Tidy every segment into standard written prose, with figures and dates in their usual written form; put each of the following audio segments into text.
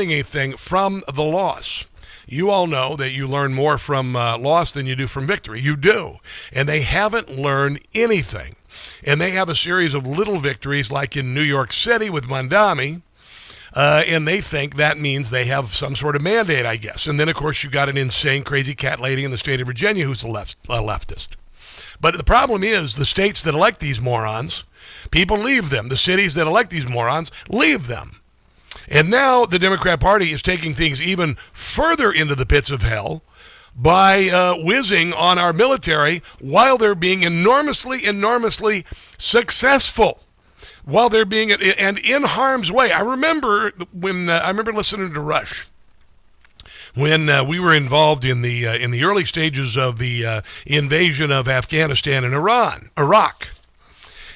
anything from the loss. You all know that you learn more from loss than you do from victory. You do. And they haven't learned anything. And they have a series of little victories like in New York City with Mondami. And they think that means they have some sort of mandate, I guess. And then, of course, you got an insane, crazy cat lady in the state of Virginia who's a leftist. But the problem is the states that elect these morons, people leave them. The cities that elect these morons leave them. And now the Democrat Party is taking things even further into the pits of hell by whizzing on our military while they're being enormously successful. While they're being and in harm's way. I remember listening to Rush when we were involved in the early stages of the invasion of Afghanistan and Iraq.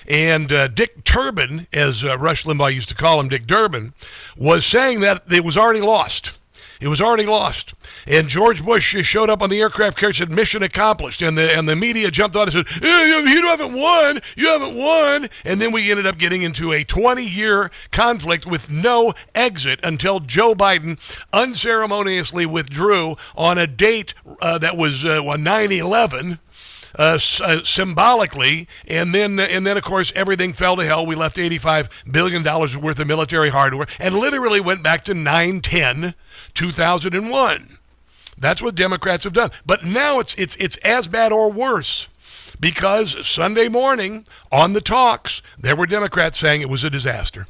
And Dick Durbin, as Rush Limbaugh used to call him, Dick Durbin, was saying that it was already lost. It was already lost. And George Bush showed up on the aircraft carrier and said, mission accomplished. And the media jumped on and said, you haven't won. You haven't won. And then we ended up getting into a 20-year conflict with no exit until Joe Biden unceremoniously withdrew on a date that was 9/11. Symbolically, and then of course everything fell to hell. We left $85 billion worth of military hardware and literally went back to 9/10/2001. That's what Democrats have done. But now it's as bad or worse, because Sunday morning on the talks there were Democrats saying it was a disaster.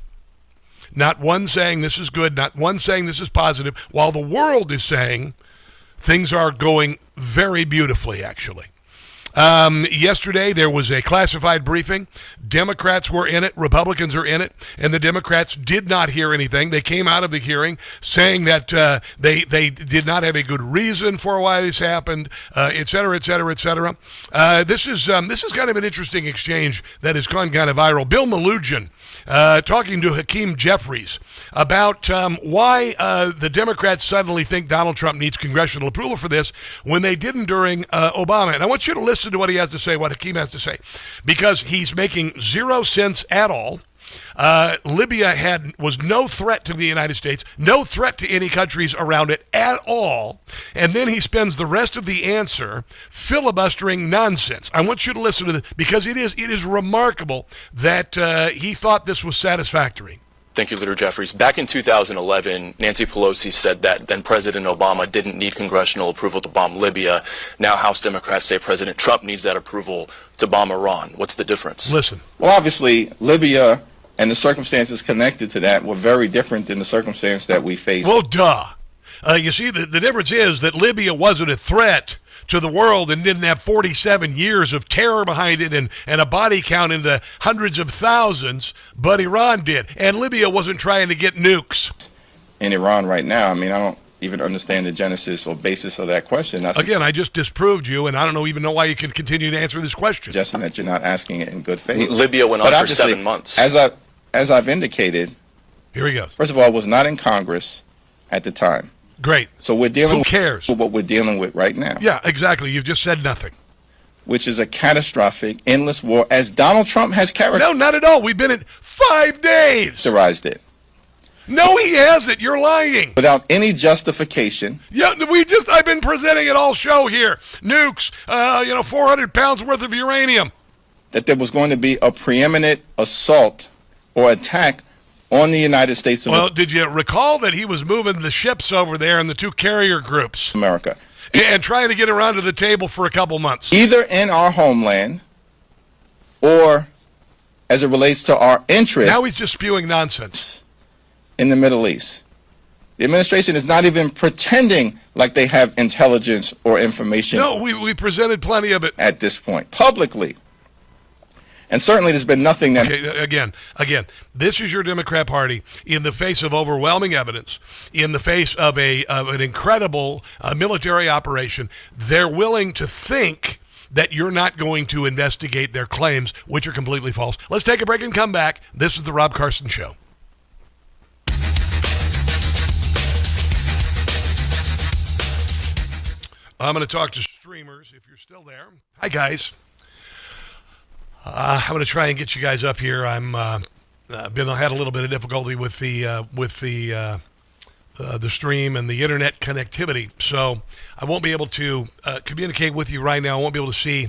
Not one saying this is good, not one saying this is positive, while the world is saying things are going very beautifully, actually. Yesterday, there was a classified briefing. Democrats were in it. Republicans are in it. And the Democrats did not hear anything. They came out of the hearing saying that they did not have a good reason for why this happened, et cetera, et cetera, et cetera. This is kind of an interesting exchange that has gone kind of viral. Bill Melugin talking to Hakeem Jeffries about why the Democrats suddenly think Donald Trump needs congressional approval for this when they didn't during Obama. And I want you to listen to what he has to say, what Hakeem has to say, because he's making zero sense at all. Libya was no threat to the United States, no threat to any countries around it at all. And then he spends the rest of the answer filibustering nonsense. I want you to listen to this because it is remarkable that he thought this was satisfactory. Thank you, Leader Jeffries. Back in 2011, Nancy Pelosi said that then President Obama didn't need congressional approval to bomb Libya. Now House Democrats say President Trump needs that approval to bomb Iran. What's the difference? Listen. Well, obviously, Libya and the circumstances connected to that were very different than the circumstance that we faced. Well, duh. You see, the difference is that Libya wasn't a threat to the world and didn't have 47 years of terror behind it and a body count in the hundreds of thousands, but Iran did. And Libya wasn't trying to get nukes. In Iran right now, I mean, I don't even understand the genesis or basis of that question. Again, I just disproved you, and I don't even know why you can continue to answer this question. Suggesting that you're not asking it in good faith. Libya went on for 7 months. As I've indicated, here he goes. First of all, I was not in Congress at the time. Great. So we're dealing Who cares? with what we're dealing with right now. Yeah, exactly. You've just said nothing. Which is a catastrophic, endless war, as Donald Trump has No, not at all. We've been in 5 days. Characterized it. No, he hasn't. You're lying. Without any justification. Yeah, I've been presenting it all show here. Nukes, 400 pounds worth of uranium. That there was going to be a preeminent assault or attack on the United States of Well, did you recall that he was moving the ships over there in the 2 carrier groups? America. And trying to get around to the table for a couple months. Either in our homeland or as it relates to our interests. Now he's just spewing nonsense. In the Middle East. The administration is not even pretending like they have intelligence or information. No, we presented plenty of it. At this point, publicly. And certainly there's been nothing that... Okay, again, this is your Democrat Party in the face of overwhelming evidence, in the face of an incredible military operation. They're willing to think that you're not going to investigate their claims, which are completely false. Let's take a break and come back. This is the Rob Carson Show. I'm going to talk to streamers if you're still there. Hi, guys. I'm going to try and get you guys up here. I'm had a little bit of difficulty with the the stream and the internet connectivity. So I won't be able to communicate with you right now. I won't be able to see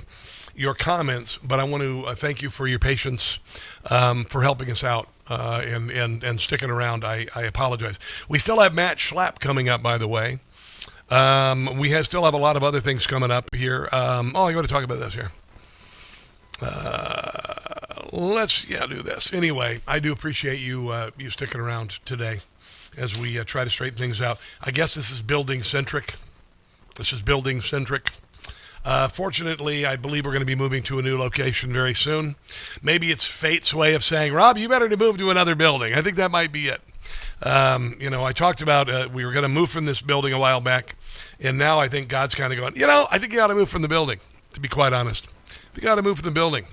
your comments, but I want to thank you for your patience, for helping us out and sticking around. I apologize. We still have Matt Schlapp coming up, by the way. We still have a lot of other things coming up here. I got to talk about this here. Let's do this. Anyway, I do appreciate you sticking around today as we try to straighten things out. I guess this is building centric. Fortunately, I believe we're going to be moving to a new location very soon. Maybe it's fate's way of saying, Rob, you better to move to another building. I think that might be it. I talked about we were going to move from this building a while back, and now I think God's kind of going, I think you ought to move from the building, to be quite honest. I think you ought to move from the building.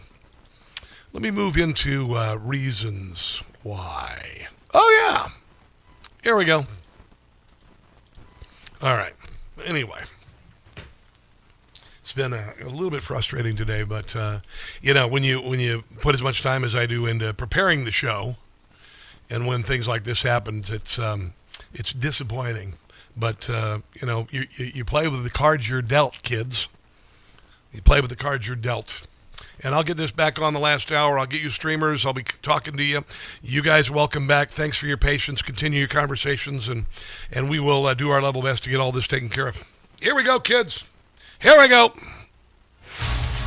Let me move into reasons why. Oh, yeah. Here we go. All right. Anyway. It's been a little bit frustrating today, but, when you put as much time as I do into preparing the show, and when things like this happens, it's disappointing. But, you play with the cards you're dealt, kids. You play with the cards you're dealt. And I'll get this back on the last hour. I'll get you streamers. I'll be talking to you. You guys, welcome back. Thanks for your patience. Continue your conversations, and we will do our level best to get all this taken care of. Here we go, kids. Here we go.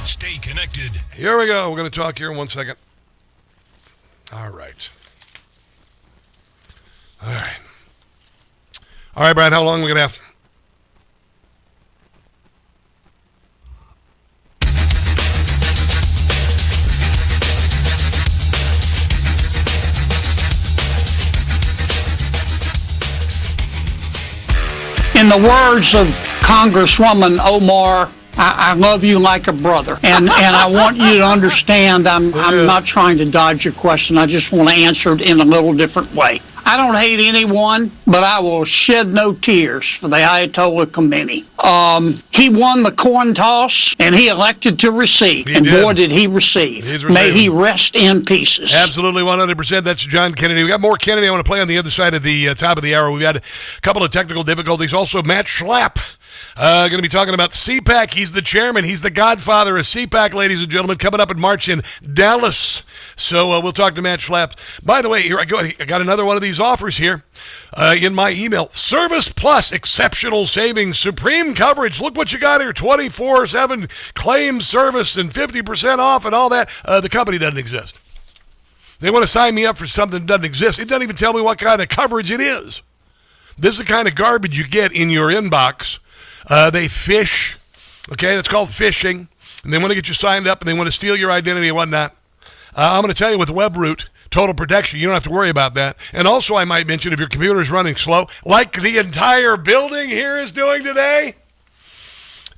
Stay connected. Here we go. We're going to talk here in 1 second. All right. All right, Brad, how long are we going to have? In the words of Congresswoman Omar, I love you like a brother. And I want you to understand I'm not trying to dodge your question. I just want to answer it in a little different way. I don't hate anyone, but I will shed no tears for the Ayatollah Khomeini. He won the coin toss, and he elected to receive. Boy, did he receive. May he rest in pieces. Absolutely, 100%. That's John Kennedy. We got more Kennedy I want to play on the other side of the top of the hour. We've had a couple of technical difficulties. Also, Matt Schlapp. Going to be talking about CPAC. He's the chairman. He's the godfather of CPAC, ladies and gentlemen, coming up in March in Dallas. So we'll talk to Matt Schlapp. By the way, here I go. I got another one of these offers here in my email. Service Plus, exceptional savings, supreme coverage. Look what you got here, 24/7 claim service and 50% off and all that. The company doesn't exist. They want to sign me up for something that doesn't exist. It doesn't even tell me what kind of coverage it is. This is the kind of garbage you get in your inbox. They fish, okay? That's called phishing. And they want to get you signed up, and they want to steal your identity and whatnot. I'm going to tell you with WebRoot, total protection, you don't have to worry about that. And also I might mention if your computer is running slow, like the entire building here is doing today,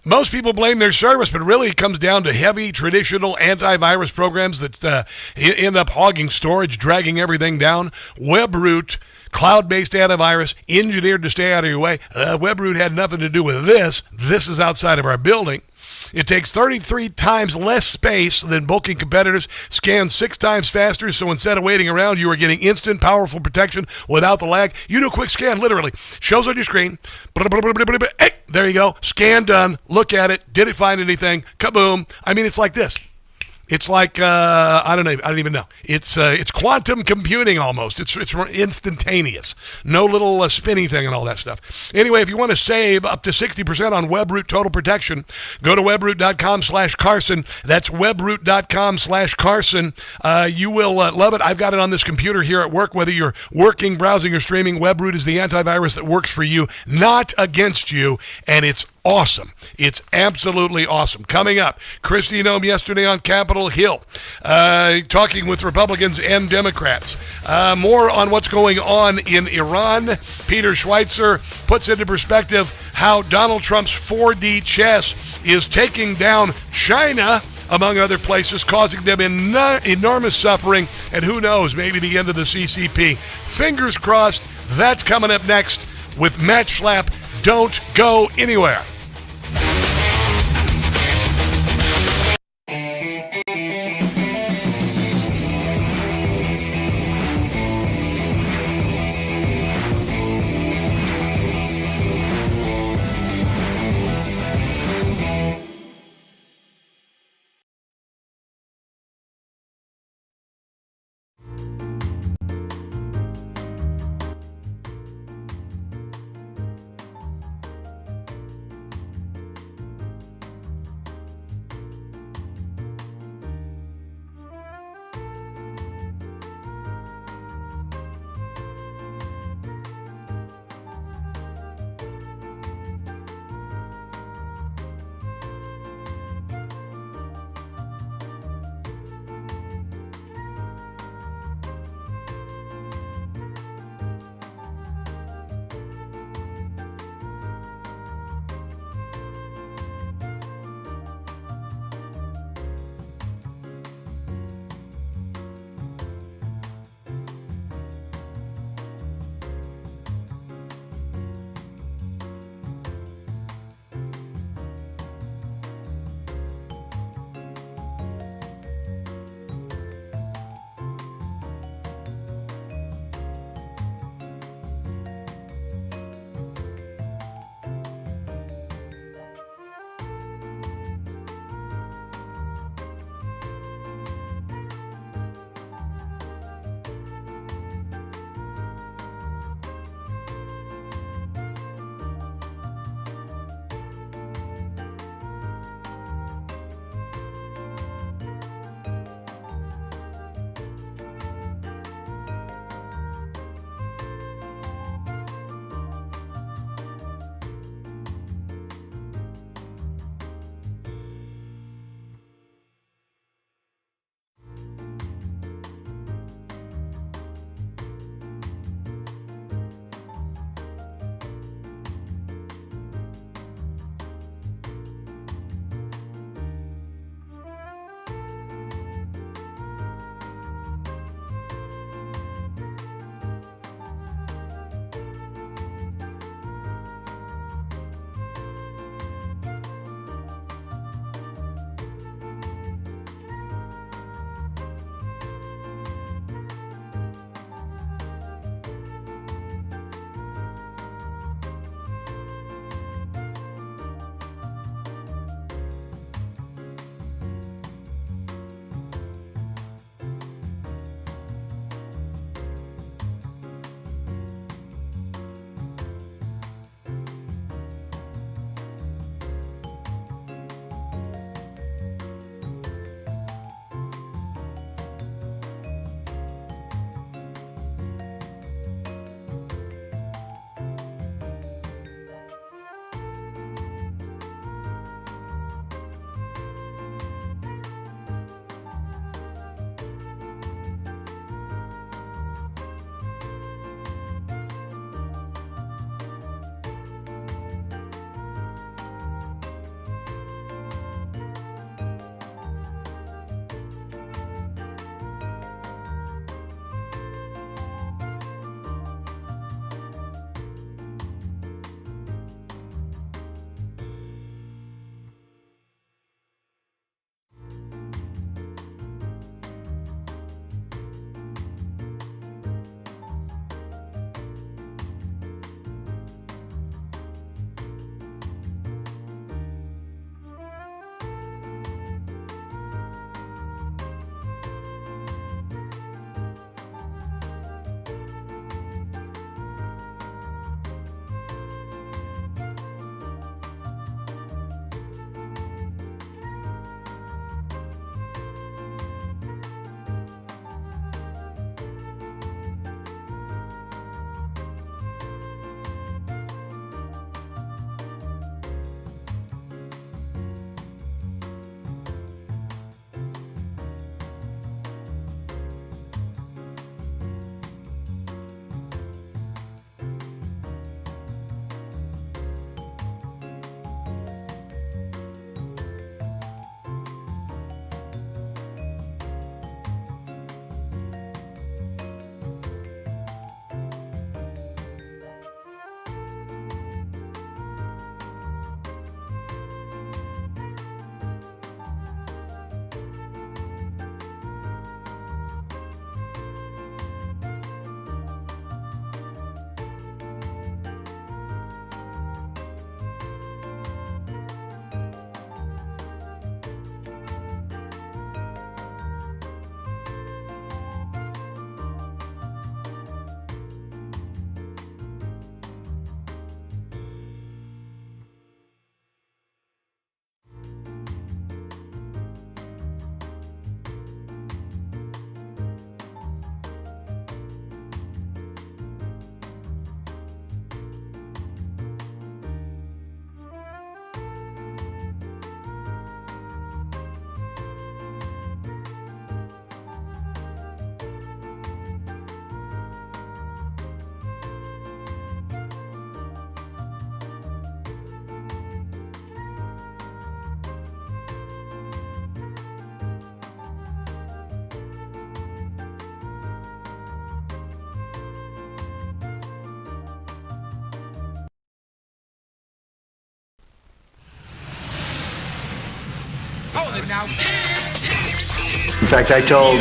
most people blame their service, but really it comes down to heavy traditional antivirus programs that end up hogging storage, dragging everything down. WebRoot, cloud-based antivirus, engineered to stay out of your way. WebRoot had nothing to do with this. This is outside of our building. It takes 33 times less space than bulking competitors, scans 6 times faster, so instead of waiting around, you are getting instant, powerful protection without the lag. You do a quick scan, literally. Shows on your screen. Hey, there you go. Scan done. Look at it. Did it find anything? Kaboom. I mean, it's like this. It's like, I don't even know. It's quantum computing almost. It's instantaneous. No little spinny thing and all that stuff. Anyway, if you want to save up to 60% on WebRoot Total Protection, go to webroot.com/Carson. That's webroot.com/Carson. You will love it. I've got it on this computer here at work. Whether you're working, browsing, or streaming, WebRoot is the antivirus that works for you, not against you, and it's awesome. It's absolutely awesome. Coming up, Kristi Noem yesterday on Capitol Hill, talking with Republicans and Democrats. More on what's going on in Iran. Peter Schweitzer puts into perspective how Donald Trump's 4D chess is taking down China, among other places, causing them enormous suffering, and who knows, maybe the end of the CCP. Fingers crossed. That's coming up next with Matt Schlapp. Don't go anywhere. In fact, I told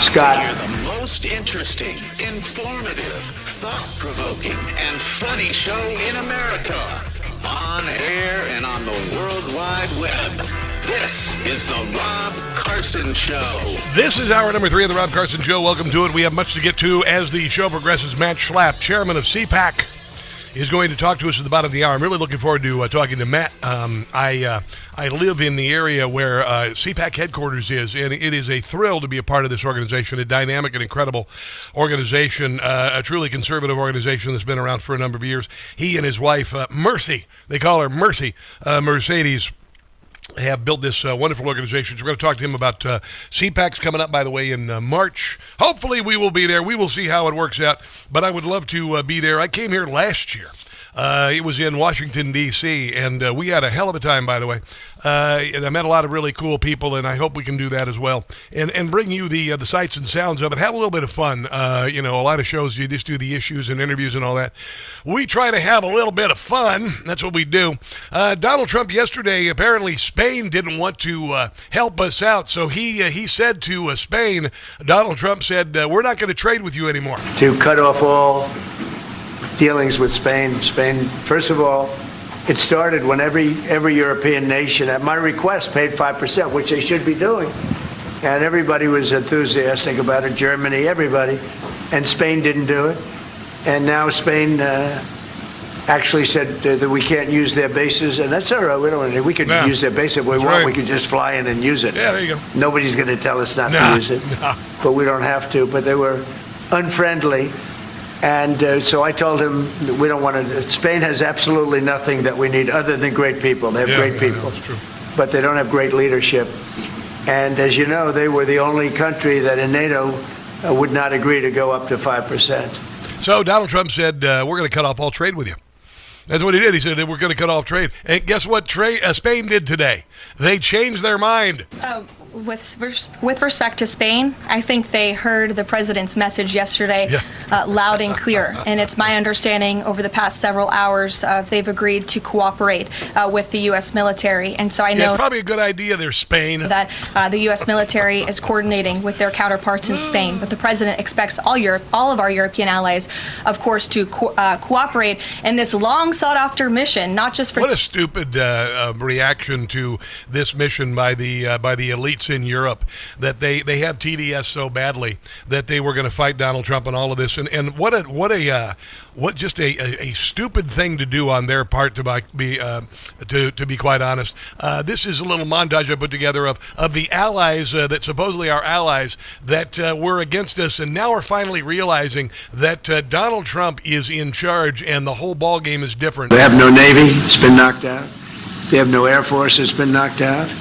Scott. The most interesting, informative, thought-provoking, and funny show in America. On air and on the World Wide Web. This is the Rob Carson Show. This is hour number 3 of the Rob Carson Show. Welcome to it. We have much to get to as the show progresses. Matt Schlapp, chairman of CPAC, is going to talk to us at the bottom of the hour. I'm really looking forward to talking to Matt. I live in the area where CPAC headquarters is, and it is a thrill to be a part of this organization, a dynamic and incredible organization, a truly conservative organization that's been around for a number of years. He and his wife, Mercy, they call her Mercy, Mercedes, have built this wonderful organization. So we're going to talk to him about CPAC's coming up, by the way, in March. Hopefully we will be there. We will see how it works out, but I would love to be there. I came here last year. It was in Washington, D.C., and we had a hell of a time, by the way. And I met a lot of really cool people, and I hope we can do that as well. And bring you the sights and sounds of it. Have a little bit of fun. A lot of shows, you just do the issues and interviews and all that. We try to have a little bit of fun. That's what we do. Donald Trump yesterday, apparently Spain didn't want to help us out, so he said to Spain, Donald Trump said, we're not going to trade with you anymore. To cut off all dealings with Spain. Spain, first of all, it started when every European nation, at my request, paid 5%, which they should be doing. And everybody was enthusiastic about it, Germany, everybody. And Spain didn't do it. And now Spain actually said that we can't use their bases, and that's all right. We don't want to. We could use their base if we want. Right. We could just fly in and use it. Yeah, there you go. Nobody's going to tell us not to use it. But we don't have to. But they were unfriendly. And so I told him that we don't want to. Spain has absolutely nothing that we need other than great people. They have great people, that's true. But they don't have great leadership. And as you know, they were the only country that in NATO would not agree to go up to 5%. So Donald Trump said, we're going to cut off all trade with you. That's what he did. He said that we're going to cut off trade. And guess what Spain did today? They changed their mind. With respect to Spain, I think they heard the president's message yesterday loud and clear. And it's my understanding over the past several hours they've agreed to cooperate with the U.S. military. And so I know it's probably a good idea there, Spain. That the U.S. military is coordinating with their counterparts in Spain. But the president expects all of our European allies, of course, to cooperate in this long sought-after mission, not just for... What a stupid reaction to this mission by the elites in Europe, that they have TDS so badly that they were going to fight Donald Trump and all of this, and what just a stupid thing to do on their part, to be quite honest. This is a little montage I put together of the allies that supposedly are allies that were against us, and now we're finally realizing that Donald Trump is in charge and the whole ball game is different. They have no Navy, it's been knocked out. They have no Air Force, it's been knocked out.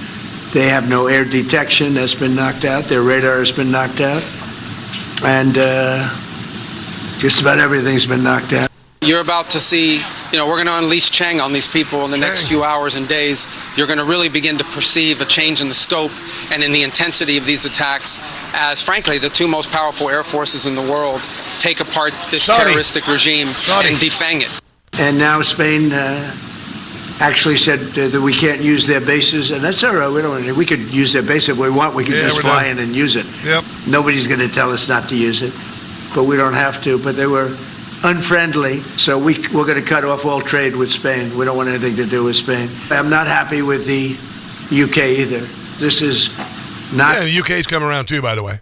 They have no air detection, that's been knocked out. Their radar has been knocked out. And just about everything's been knocked out. You're about to see, we're going to unleash Chang on these people in the next few hours and days. You're going to really begin to perceive a change in the scope and in the intensity of these attacks as, frankly, the two most powerful air forces in the world take apart this terroristic regime and defang it. And now Spain actually said that we can't use their bases, and that's all right. We don't want to. We could use their base if we want. We could just fly in and use it. Yep. Nobody's going to tell us not to use it, but we don't have to. But they were unfriendly, so we're going to cut off all trade with Spain. We don't want anything to do with Spain. I'm not happy with the UK either. This is not... Yeah, the UK's come around too, by the way.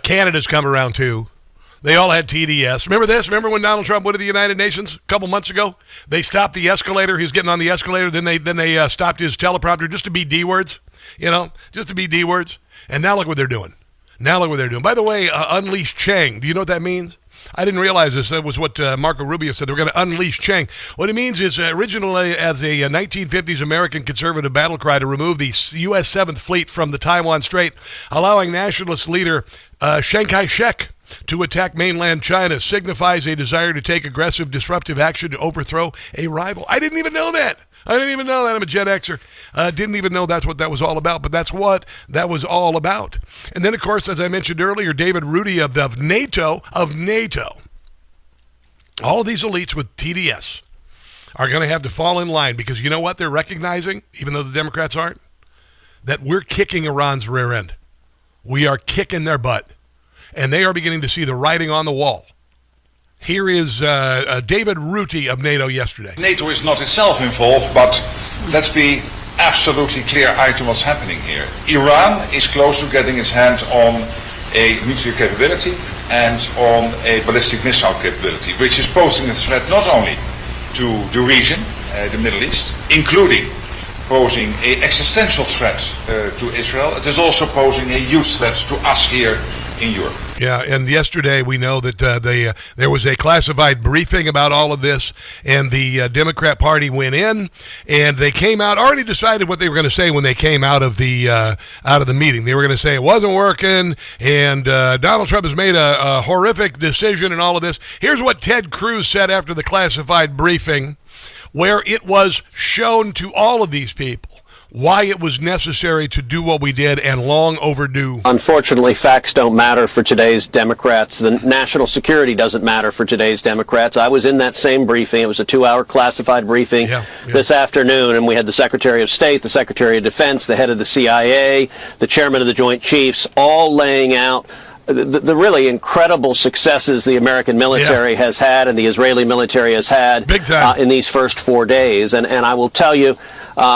Canada's come around too. They all had TDS. Remember this? Remember when Donald Trump went to the United Nations a couple months ago? They stopped the escalator. He was getting on the escalator. Then they stopped his teleprompter just to be D words, just to be D words. And now look what they're doing. By the way, unleash Chang. Do you know what that means? I didn't realize this. That was what Marco Rubio said. They were going to unleash Chang. What it means is originally as a 1950s American conservative battle cry to remove the U.S. 7th Fleet from the Taiwan Strait, allowing nationalist leader Chiang Kai-shek to attack mainland China signifies a desire to take aggressive, disruptive action to overthrow a rival. I didn't even know that. I'm a Gen Xer. Didn't even know that's what that was all about, but that's what that was all about. And then, of course, as I mentioned earlier, David Rudy of NATO, all of these elites with TDS are going to have to fall in line because you know what they're recognizing, even though the Democrats aren't? that we're kicking Iran's rear end. We are kicking their butt. And they are beginning to see the writing on the wall. Here is David Rutte of NATO yesterday. NATO is not itself involved, but let's be absolutely clear-eyed to what's happening here. Iran is close to getting its hands on a nuclear capability and on a ballistic missile capability, which is posing a threat not only to the region, the Middle East, including posing an existential threat to Israel. It is also posing a huge threat to us here in Europe. Yeah, and yesterday we know that there was a classified briefing about all of this, and the Democrat Party went in, and they came out, already decided what they were going to say when they came out of the meeting. They were going to say it wasn't working, and Donald Trump has made a horrific decision and all of this. Here's what Ted Cruz said after the classified briefing, where it was shown to all of these people why it was necessary to do what we did and long overdue. Unfortunately, facts don't matter for today's Democrats. The national security doesn't matter for today's Democrats. I was in that same briefing. It was a 2-hour classified briefing this afternoon, and we had the Secretary of State, the Secretary of Defense, the head of the CIA, the chairman of the Joint Chiefs, all laying out the really incredible successes the American military has had and the Israeli military has had in these first 4 days. And I will tell you,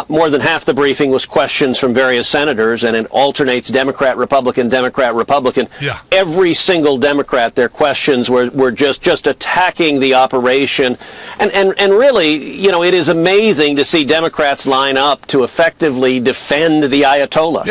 more than half the briefing was questions from various senators, and it alternates Democrat, Republican, Democrat, Republican. Every single Democrat, their questions were just attacking the operation. And really, you know, it is amazing to see Democrats line up to effectively defend the Ayatollah.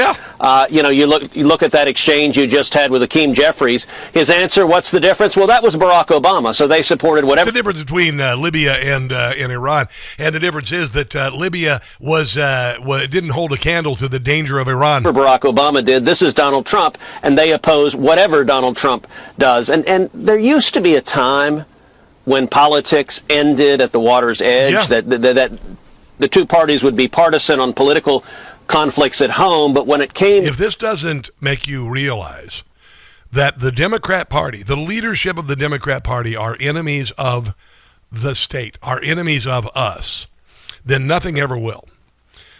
You know, you look at that exchange you just had with Akeem Jeffries. His answer, what's the difference? Well, that was Barack Obama, so they supported whatever. What's the difference between Libya and Iran? And the difference is that Libya didn't hold a candle to the danger of Iran. Barack Obama did. This is Donald Trump, and they oppose whatever Donald Trump does. And there used to be a time when politics ended at the water's edge, that the two parties would be partisan on political conflicts at home, but when it came... If this doesn't make you realize that the Democrat Party, the leadership of the Democrat Party are enemies of the state, are enemies of us, then nothing ever will.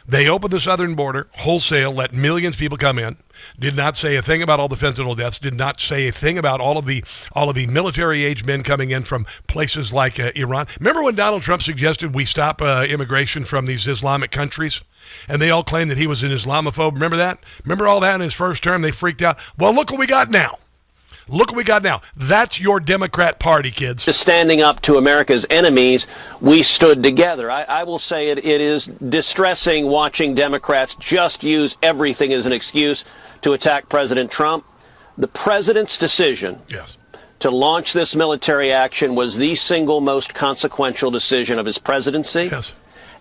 They opened the southern border wholesale, let millions of people come in, did not say a thing about all the fentanyl deaths, did not say a thing about all of the military-age men coming in from places like Iran. Remember when Donald Trump suggested we stop immigration from these Islamic countries? And they all claimed that he was an Islamophobe. Remember that? Remember all that in his first term? They freaked out. Well, look what we got now. Look what we got now. That's your Democrat Party, kids. Just standing up to America's enemies, we stood together. I will say it is distressing watching Democrats just use everything as an excuse to attack President Trump. The president's decision to launch this military action was the single most consequential decision of his presidency.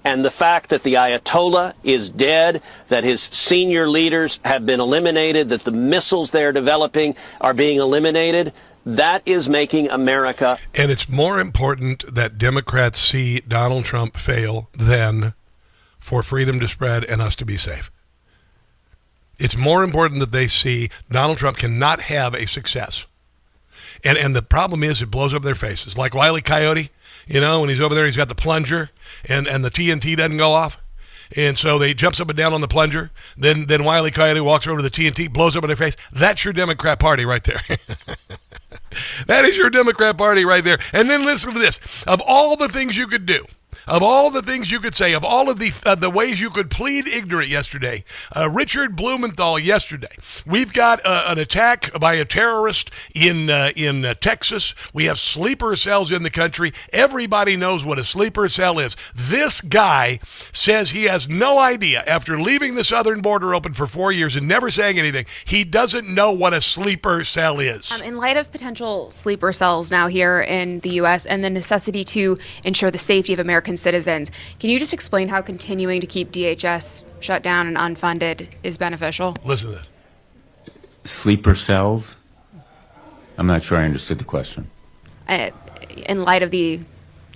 And the fact that the Ayatollah is dead, that his senior leaders have been eliminated, that the missiles they're developing are being eliminated, that is making America... And it's more important that Democrats see Donald Trump fail than for freedom to spread and us to be safe. It's more important that they see Donald Trump cannot have a success. And the problem is it blows up their faces. Like Wile E. Coyote, you know, when he's over there, he's got the plunger and the TNT doesn't go off. And so they jumps up and down on the plunger. Then Wile E. Coyote walks over to the TNT, blows up in their face. That's your Democrat Party right there. That is your Democrat Party right there. And then listen to this. Of all the things you could do, of all the things you could say, of all of the ways you could plead ignorant yesterday, Richard Blumenthal yesterday, we've got an attack by a terrorist in Texas. We have sleeper cells in the country. Everybody knows what a sleeper cell is. This guy says he has no idea, after leaving the southern border open for 4 years and never saying anything, he doesn't know what a sleeper cell is. In light of potential sleeper cells now here in the U.S. and the necessity to ensure the safety of American citizens, can you just explain how continuing to keep DHS shut down and unfunded is beneficial? Listen to this. Sleeper cells? I'm not sure I understood the question. In light of the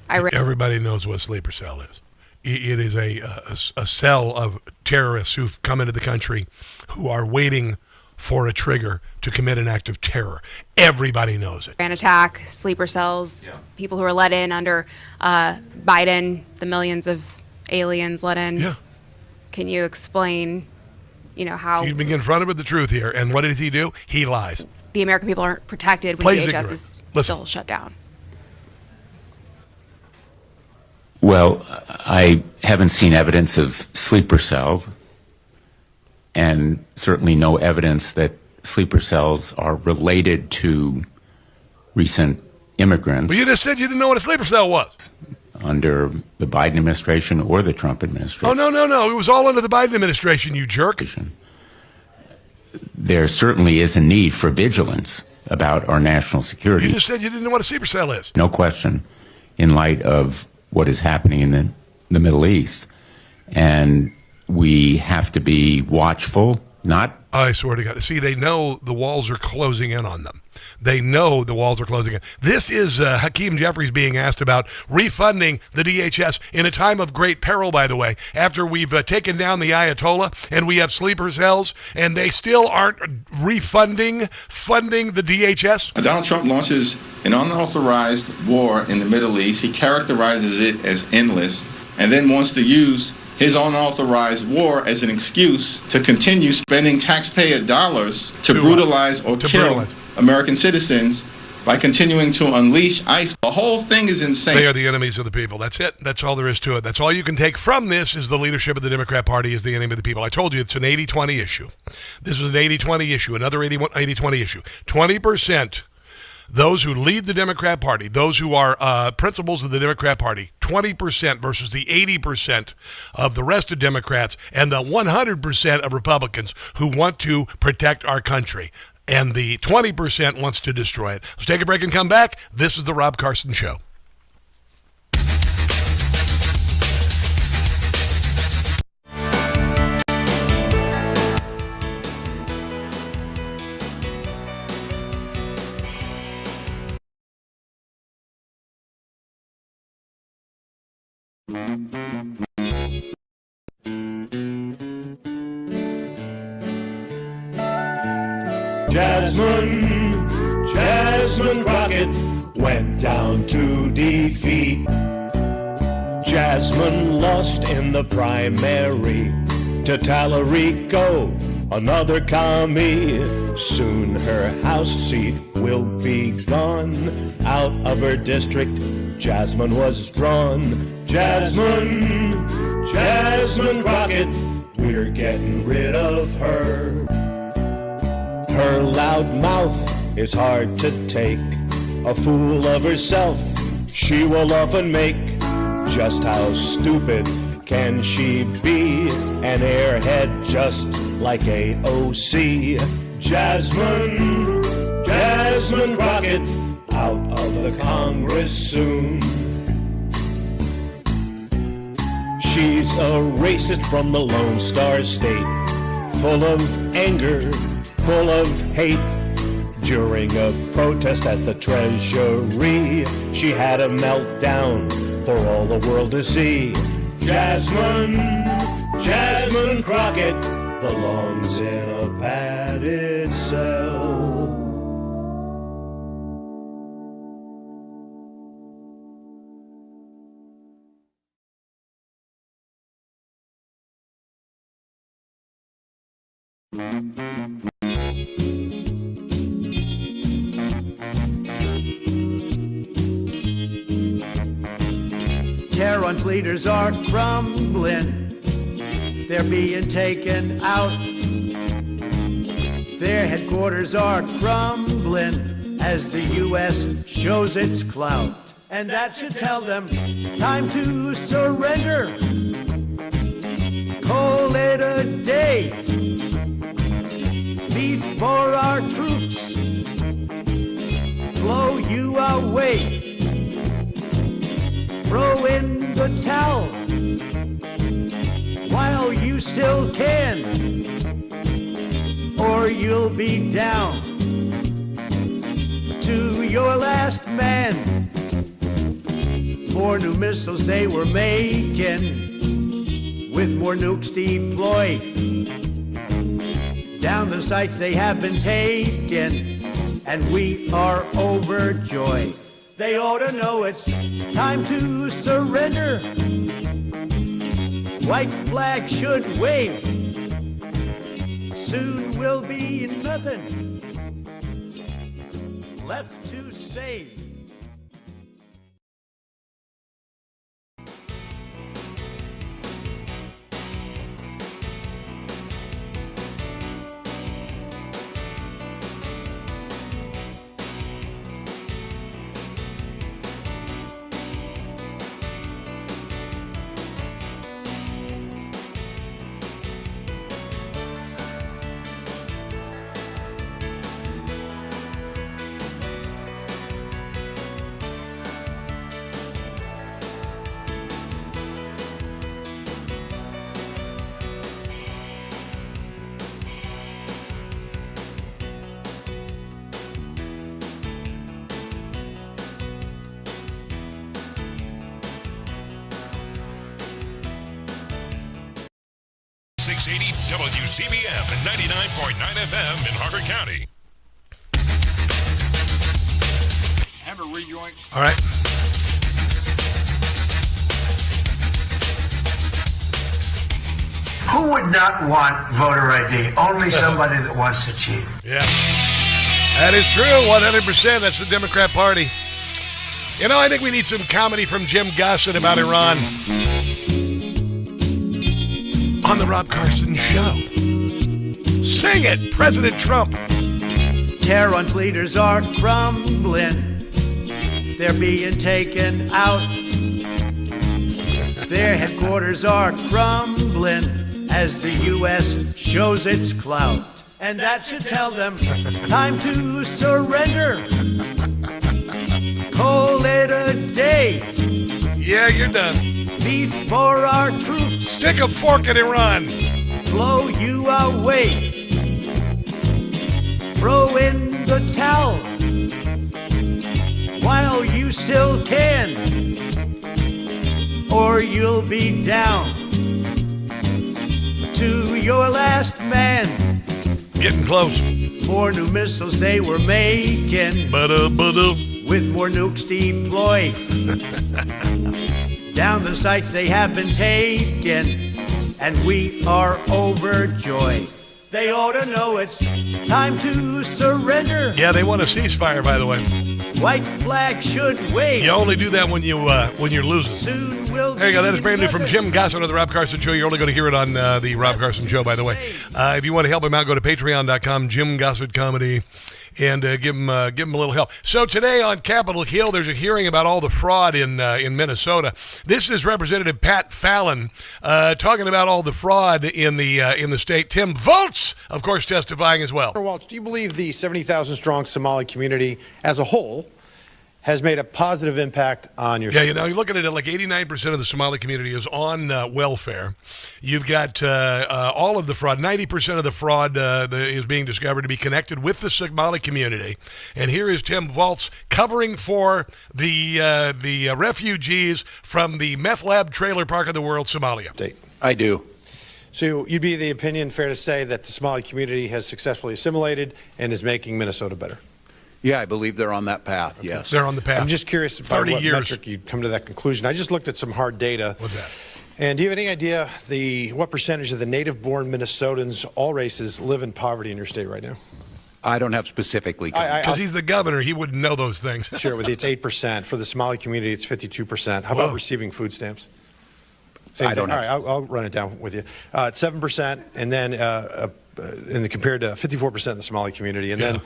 Everybody knows what a sleeper cell is. It is a cell of terrorists who've come into the country who are waiting for a trigger to commit an act of terror. Everybody knows it. An attack, sleeper cells, people who are let in under Biden, the millions of aliens let in. Yeah. Can you explain how He's been confronted with the truth here, and what does he do? He lies. the American people aren't protected when Plays DHS ignorant. is Listen. still shut down. Well, I haven't seen evidence of sleeper cells, and certainly no evidence that sleeper cells are related to recent immigrants. Well, you just said you didn't know what a sleeper cell was. Under the Biden administration or the Trump administration. Oh, no. It was all under the Biden administration, you jerk. There certainly is a need for vigilance about our national security. You just said you didn't know what a sleeper cell is. No question, in light of what is happening in the Middle East. And we have to be watchful, not... I swear to God. See, they know the walls are closing in on them. They know the walls are closing in. This is Hakeem Jeffries being asked about refunding the DHS in a time of great peril, by the way, after we've taken down the Ayatollah and we have sleeper cells, and they still aren't funding the DHS. Donald Trump launches an unauthorized war in the Middle East. He characterizes it as endless and then wants to use his unauthorized war as an excuse to continue spending taxpayer dollars to brutalize or kill American citizens by continuing to unleash ICE. The whole thing is insane. They are the enemies of the people. That's it. That's all there is to it. That's all you can take from this is the leadership of the Democrat Party is the enemy of the people. I told you it's an 80-20 issue. This is an 80-20 issue, another 80-20 issue. 20%. Those who lead the Democrat Party, those who are principals of the Democrat Party, 20% versus the 80% of the rest of Democrats and the 100% of Republicans who want to protect our country. And the 20% wants to destroy it. Let's take a break and come back. This is the Rob Carson Show. Jasmine Crockett went down to defeat. Jasmine lost in the primary to Tallarico, another commie. Soon her House seat will be gone. Out of her district, Jasmine was drawn. Jasmine Crockett, we're getting rid of her. Her loud mouth is hard to take. A fool of herself she will often make. Just how stupid can she be? An airhead just like AOC. Jasmine Crockett, out of the Congress soon. She's a racist from the Lone Star State, full of anger, full of hate. During a protest at the Treasury, she had a meltdown for all the world to see. Jasmine Crockett belongs in a padded cell. Tehran's leaders are crumbling. They're being taken out. Their headquarters are crumbling as the U.S. shows its clout. And that should tell them time to surrender. Call it a day before our troops blow you away. Throw in the towel while you still can, or you'll be down to your last man. More new missiles they were making, with more nukes deployed. Down the sites they have been taken, and we are overjoyed. They ought to know it's time to surrender. White flag should wave Soon will be nothing left to save. WCBM and 99.9 FM in Harford County. Have a rejoin. All right. Who would not want voter ID? Only somebody that wants to cheat. Yeah. That is true, 100%. That's the Democrat Party. You know, I think we need some comedy from Jim Gossett about Iran. On the Rob Carson Show. Sing it, President Trump. Tehran's leaders are crumbling. They're being taken out. Their headquarters are crumbling as the U.S. shows its clout. And that should tell them time to surrender. Call it a day. Yeah, you're done. Before our troops stick a fork in Iran. Blow you away. Throw in the towel while you still can, or you'll be down to your last man. Getting close. More new missiles they were making, with more nukes deployed. Down the sites they have been taken, and we are overjoyed. They ought to know it's time to surrender. Yeah, they want a ceasefire, by the way. White flag should wave. You only do that when you're losing. Soon will there you go. That is brand new from Jim Gossett on the Rob Carson Show. You're only going to hear it on the Rob Carson Show, by the way. If you want to help him out, go to patreon.com, Jim Gossett Comedy, and give him a little help. So today on Capitol Hill, there's a hearing about all the fraud in Minnesota. This is Representative Pat Fallon talking about all the fraud in the state. Tim Volz, of course, testifying as well. Mr. Walz, do you believe the 70,000 strong Somali community as a whole has made a positive impact on your state? Yeah, you know, you're looking at it like 89% of the Somali community is on welfare. You've got all of the fraud. 90% of the fraud is being discovered to be connected with the Somali community. And here is Tim Volz covering for the refugees from the meth lab trailer park of the world, Somalia. I do. So you'd be the opinion, fair to say, that the Somali community has successfully assimilated and is making Minnesota better? Yeah, I believe they're on that path, okay. Yes. They're on the path. I'm just curious about what metric you'd come to that conclusion. I just looked at some hard data. What's that? And do you have any idea what percentage of the native-born Minnesotans, all races, live in poverty in your state right now? I don't have specifically. Because he's the governor, he wouldn't know those things. Sure, with it's 8%. For the Somali community, it's 52%. How about receiving food stamps? I don't know. All right, I'll run it down with you. It's 7%, and then compared to 54% in the Somali community, and then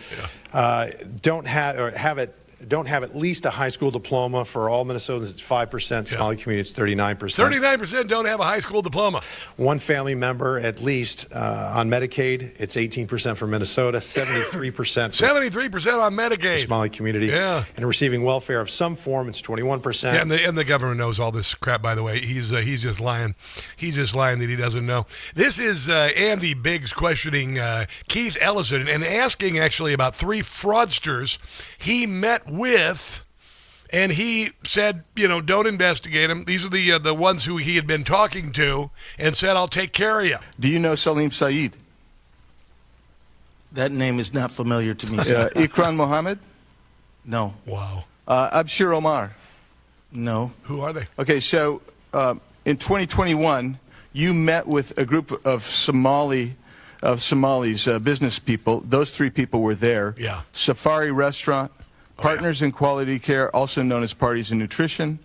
don't have at least a high school diploma. For all Minnesotans, it's 5%. Somali community, it's 39%. 39% don't have a high school diploma. One family member at least on Medicaid, it's 18% for Minnesota, 73% 73% on Medicaid. The Somali community. Yeah. And receiving welfare of some form, it's 21%. Yeah, and the governor knows all this crap, by the way. He's just lying. He's just lying that he doesn't know. This is Andy Biggs questioning Keith Ellison and asking actually about 3 fraudsters he met with, and he said, don't investigate them. These are the ones who he had been talking to, and said, I'll take care of you. Do you know Salim Saeed? That name is not familiar to me, sir. Ikran Mohammed? No. Wow. Abshir Omar? No. Who are they? Okay, so in 2021, you met with a group of Somali of Somalis, business people. Those 3 people were there. Yeah. Safari Restaurant, Partners in Quality Care, also known as Parties in Nutrition,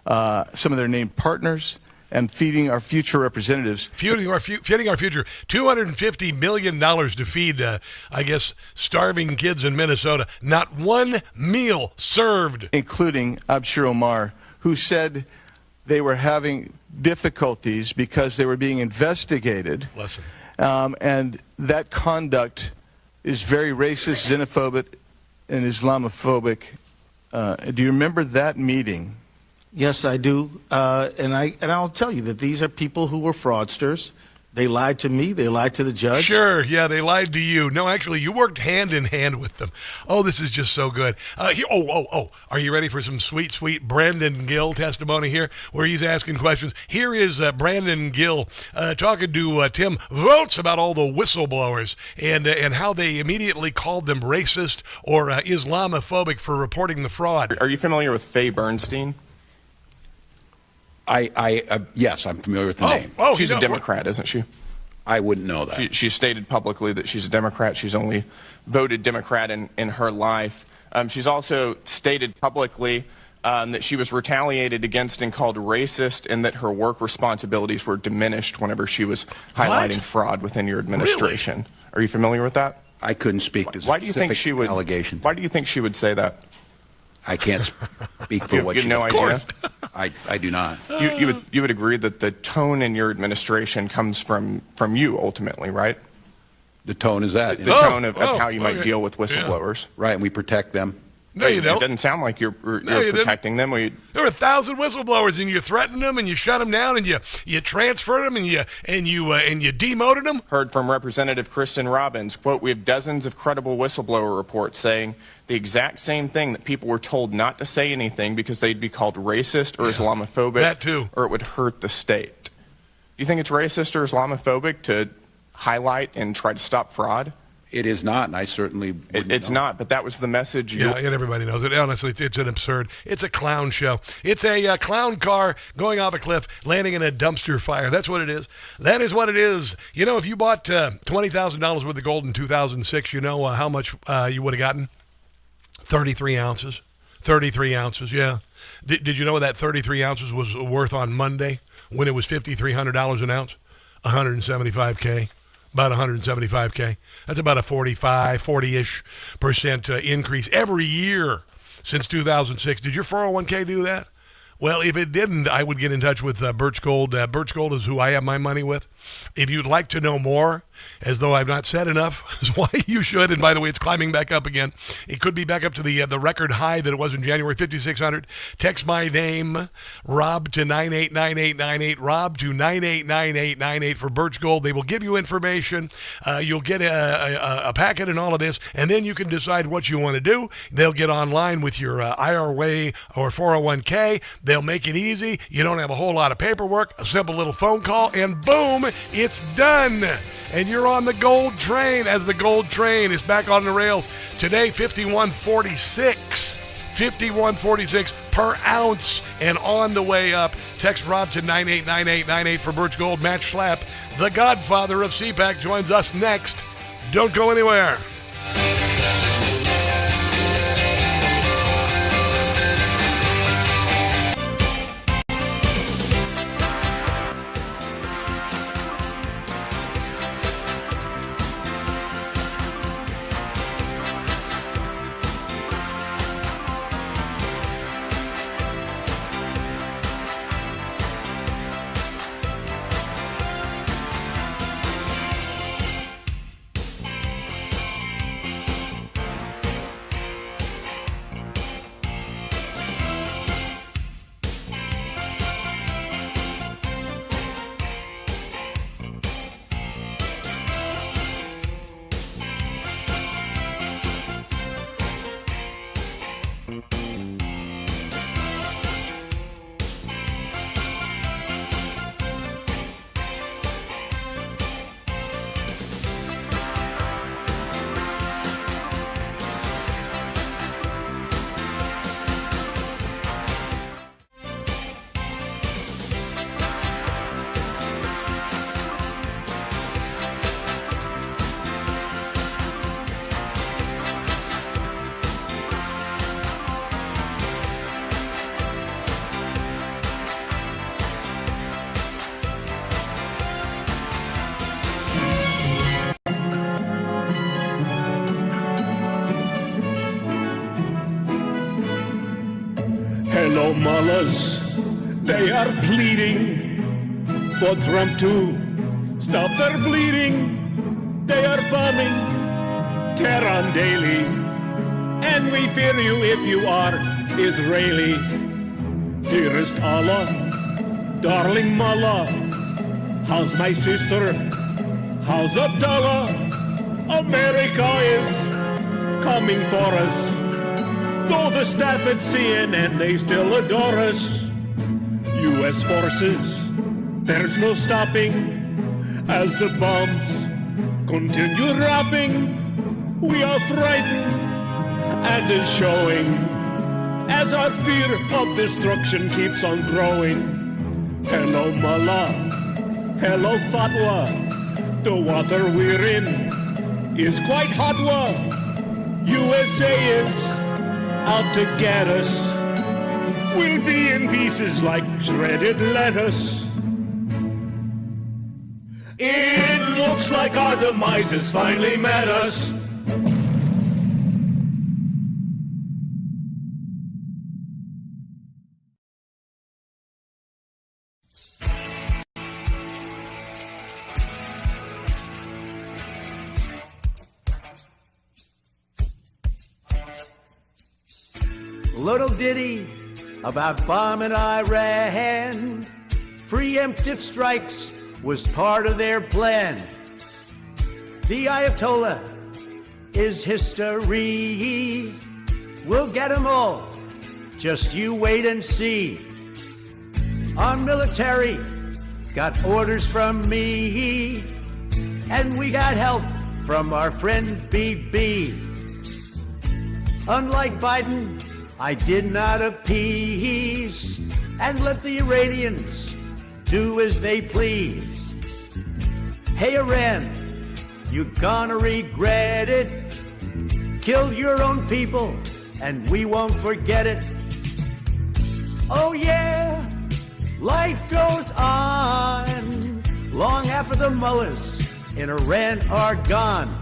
some of their named partners, and Feeding Our Future representatives. Feeding our future. $250 million to feed, I guess, starving kids in Minnesota. Not one meal served. Including Abshir Omar, who said they were having difficulties because they were being investigated. Listen. And that conduct is very racist, xenophobic, and Islamophobic. Do you remember that meeting? Yes, I do. And I'll tell you that these are people who were fraudsters. They lied to me. They lied to the judge. Sure, yeah, they lied to you. No, actually, you worked hand in hand with them. Oh, this is just so good. Are you ready for some sweet, sweet Brandon Gill testimony here, where he's asking questions? Here is Brandon Gill talking to Tim Volz about all the whistleblowers and how they immediately called them racist or Islamophobic for reporting the fraud. Are you familiar with Faye Bernstein? Yes, I'm familiar with the name. She's a Democrat, isn't she? I wouldn't know that. She stated publicly that she's a Democrat. She's only voted Democrat in her life. She's also stated publicly that she was retaliated against and called racist, and that her work responsibilities were diminished whenever she was highlighting fraud within your administration. Really? Are you familiar with that? I couldn't speak to why do you think she would allegation. Why do you think she would say that? I can't speak for what you have no idea. I do not. You would agree that the tone in your administration comes from you ultimately, right? The tone is that. The tone of how you might deal with whistleblowers. Yeah. Right, and we protect them. No, you don't. It doesn't sound like you're protecting them. There were 1,000 whistleblowers, and you threatened them, and you shut them down, and you transferred them, and you demoted them. Heard from Representative Kristen Robbins, quote, "We have dozens of credible whistleblower reports saying the exact same thing, that people were told not to say anything because they'd be called racist or Islamophobic. That too. Or it would hurt the state." Do you think it's racist or Islamophobic to highlight and try to stop fraud? It is not, and I certainly It's not, but that was the message. Yeah, and everybody knows it. Honestly, it's an absurd. It's a clown show. It's a clown car going off a cliff, landing in a dumpster fire. That's what it is. That is what it is. You know, if you bought $20,000 worth of gold in 2006, you know how much you would have gotten? 33 ounces. 33 ounces, yeah. Did you know what that 33 ounces was worth on Monday when it was $5,300 an ounce? $175K. About $175K. That's about a 40-ish% increase every year since 2006. Did your 401k do that? Well, if it didn't, I would get in touch with Birch Gold. Birch Gold is who I have my money with. If you'd like to know more, as though I've not said enough, is why you should. And by the way, it's climbing back up again. It could be back up to the record high that it was in January, 5,600. Text my name, Rob, to 989898. Rob to 989898 for Birch Gold. They will give you information. You'll get a packet and all of this, and then you can decide what you want to do. They'll get online with your IRA or 401k. They'll make it easy. You don't have a whole lot of paperwork. A simple little phone call, and boom, it's done. And you're on the gold train, as the gold train is back on the rails. Today, $51.46. $51.46 per ounce, and on the way up. Text Rob to 989898 for Birch Gold. Matt Schlapp, the godfather of CPAC, joins us next. Don't go anywhere. mullahs, they are pleading for Trump to stop their bleeding. They are bombing Tehran daily, and we fear you if you are Israeli. Dearest Allah, darling Mullah, how's my sister? How's Abdullah? America is coming for us. Though the staff at CNN, they still adore us. U.S. forces, there's no stopping. As the bombs continue dropping, we are frightened, and is showing as our fear of destruction keeps on growing. Hello, Mullah. Hello, Fatwa. The water we're in is quite hot. USA is out to get us. We'll be in pieces like shredded lettuce. It looks like our demise has finally met us. Little ditty about bombing Iran. Preemptive strikes was part of their plan. The Ayatollah is history. We'll get them all. Just you wait and see. Our military got orders from me, and we got help from our friend BB. Unlike Biden, I did not appease and let the Iranians do as they please. Hey, Iran, you're gonna regret it. Kill your own people, and we won't forget it. Oh, yeah, life goes on long after the mullahs in Iran are gone.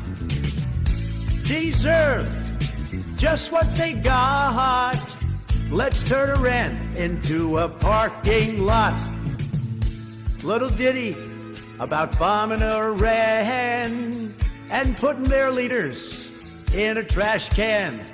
Deserve just what they got. Let's turn Iran into a parking lot. Little ditty about bombing Iran and putting their leaders in a trash can.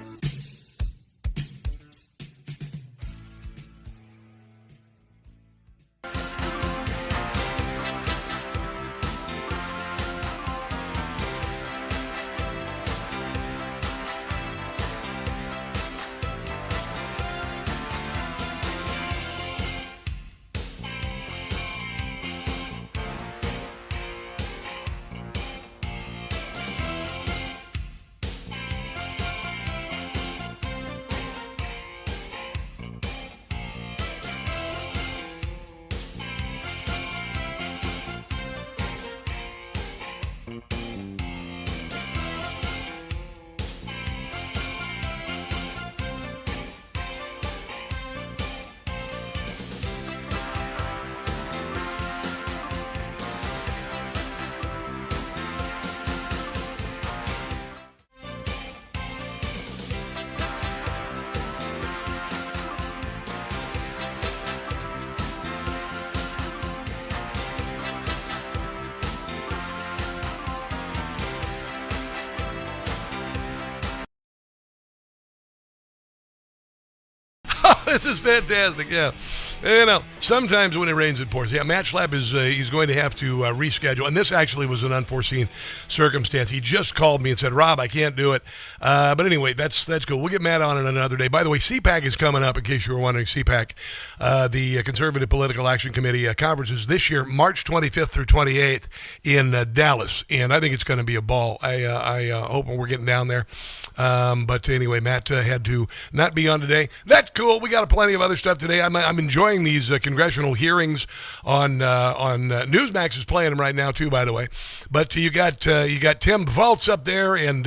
This is fantastic, yeah. You know, sometimes when it rains, it pours. Yeah, Matt Schlapp is he's going to have to reschedule, and this actually was an unforeseen circumstance. He just called me and said, Rob, I can't do it. But anyway, that's cool. We'll get Matt on it another day. By the way, CPAC is coming up, in case you were wondering. CPAC, the Conservative Political Action Committee conferences this year, March 25th through 28th in Dallas, and I think it's going to be a ball. I hope we're getting down there. But anyway, Matt had to not be on today. That's cool. We got plenty of other stuff today. I'm enjoying these congressional hearings on NEWSMAX is playing them right now too, by the way. But you got Tim Valtz up there and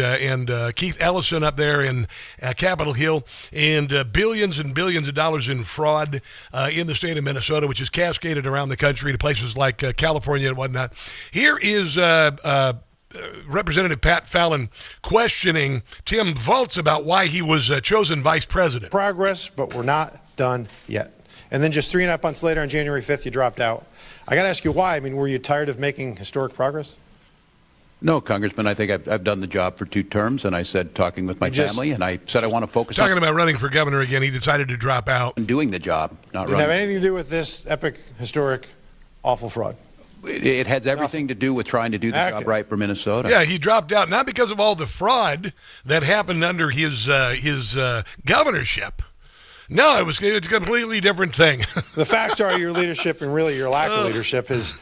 Keith Ellison up there in Capitol Hill, and billions and billions of dollars in fraud in the state of Minnesota, which is cascaded around the country to places like California and whatnot. Here is Representative Pat Fallon questioning Tim Walz about why he was chosen vice president. Progress, but we're not done yet. And then just 3.5 months later, on January 5th, you dropped out. I got to ask you why. I mean, were you tired of making historic progress? No, Congressman, I think I've done the job for 2 terms, and I said talking with my family, and I said I want to focus on... Talking about running for governor again, he decided to drop out. And doing the job, not Did it running. have anything to do with this epic, historic, awful fraud? It has everything to do with trying to do the job right for Minnesota. Yeah, he dropped out, not because of all the fraud that happened under his governorship. No, it's a completely different thing. The facts are your leadership and really your lack of leadership has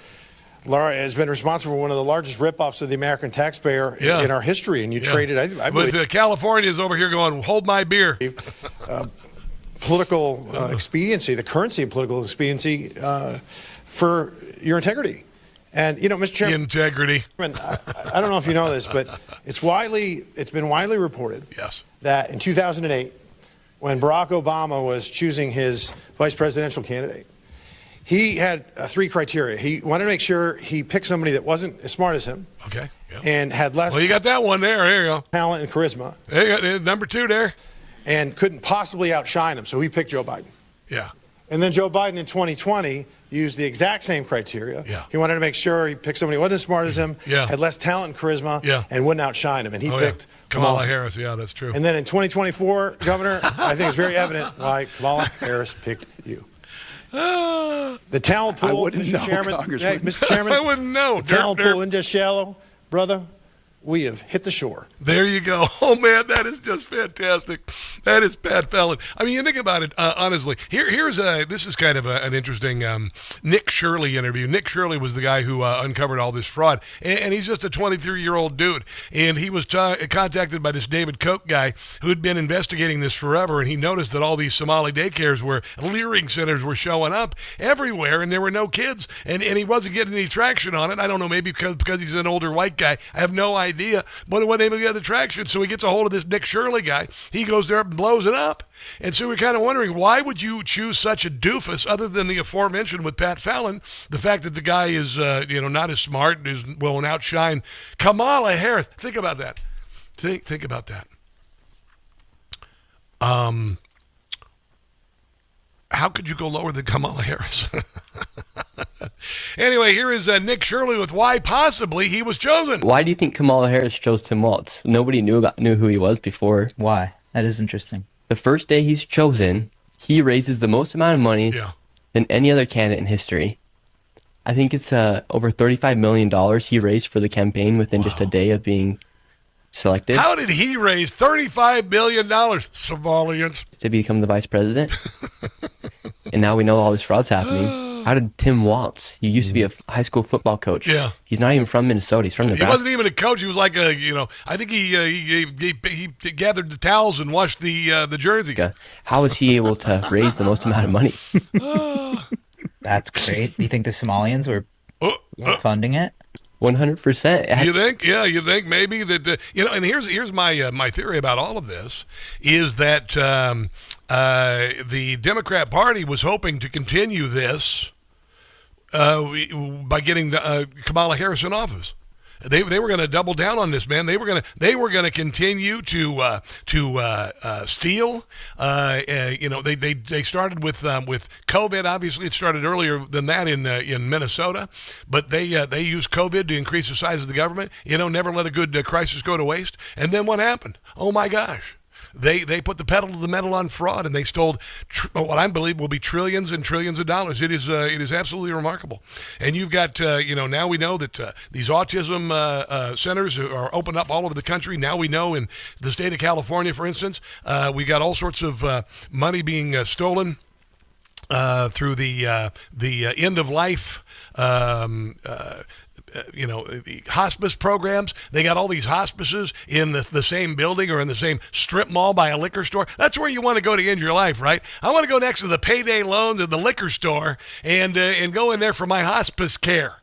been responsible for one of the largest ripoffs of the American taxpayer in our history. And you traded, I believe... With Californians over here going, hold my beer. Political expediency, the currency of political expediency for your integrity. And, Mr. Chairman... Integrity. I don't know if you know this, but it's been widely reported that in 2008, when Barack Obama was choosing his vice presidential candidate, he had 3 criteria. He wanted to make sure he picked somebody that wasn't as smart as him. Okay. And had less... Well, you got that one there. There you go. Talent and charisma. There you got number 2 there. And couldn't possibly outshine him, so he picked Joe Biden. Yeah. And then Joe Biden in 2020 used the exact same criteria. Yeah. He wanted to make sure he picked somebody who wasn't as smart as him, had less talent and charisma, and wouldn't outshine him. And he picked Kamala Harris. Yeah, that's true. And then in 2024, Governor, I think it's very evident why Kamala Harris picked you. The talent pool, Mr. Chairman. Hey, Mr. Chairman. I wouldn't know. The talent pool isn't just shallow, brother. We have hit the shore. There you go. Oh, man, that is just fantastic. That is Pat Fallon. I mean, you think about it, honestly. This is kind of an interesting Nick Shirley interview. Nick Shirley was the guy who uncovered all this fraud, and he's just a 23-year-old dude. And he was contacted by this David Koch guy who had been investigating this forever, and he noticed that all these Somali daycares leering centers were showing up everywhere, and there were no kids, and he wasn't getting any traction on it. I don't know, maybe because he's an older white guy. I have no idea. But when they get attraction, so he gets a hold of this Nick Shirley guy. He goes there and blows it up. And so we're kind of wondering, why would you choose such a doofus, other than the aforementioned with Pat Fallon, the fact that the guy is, not as smart, will outshine Kamala Harris. Think about that. Think about that. How could you go lower than Kamala Harris? Anyway, here is Nick Shirley with why possibly he was chosen. Why do you think Kamala Harris chose Tim Walz? Nobody knew who he was before. Why? That is interesting. The first day he's chosen, he raises the most amount of money than any other candidate in history. I think it's over $35 million he raised for the campaign within just a day of being selected. How did he raise $35 billion, Somalians? To become the vice president. And now we know all this fraud's happening. How did Tim Walz, he used to be a high school football coach. Yeah. He's not even from Minnesota. He's from Nebraska. He wasn't even a coach. He was like I think he gathered the towels and washed the jerseys. How was he able to raise the most amount of money? That's great. Do you think the Somalians were funding it? 100%. You think? Yeah, you think maybe that and here's my theory about all of this is that the Democrat Party was hoping to continue this by getting Kamala Harris in office. They were going to double down on this, man. They were going to continue to steal. They started with COVID. Obviously, it started earlier than that in Minnesota, but they used COVID to increase the size of the government. Never let a good crisis go to waste. And then what happened? Oh my gosh. They put the pedal to the metal on fraud, and they stole what I believe will be trillions and trillions of dollars. It is absolutely remarkable. And you've got now we know that these autism centers are opened up all over the country. Now we know in the state of California, for instance, we got all sorts of money being stolen through the end of life. The hospice programs. They got all these hospices in the same building or in the same strip mall by a liquor store. That's where you want to go to end your life, right? I want to go next to the payday loans at the liquor store and go in there for my hospice care.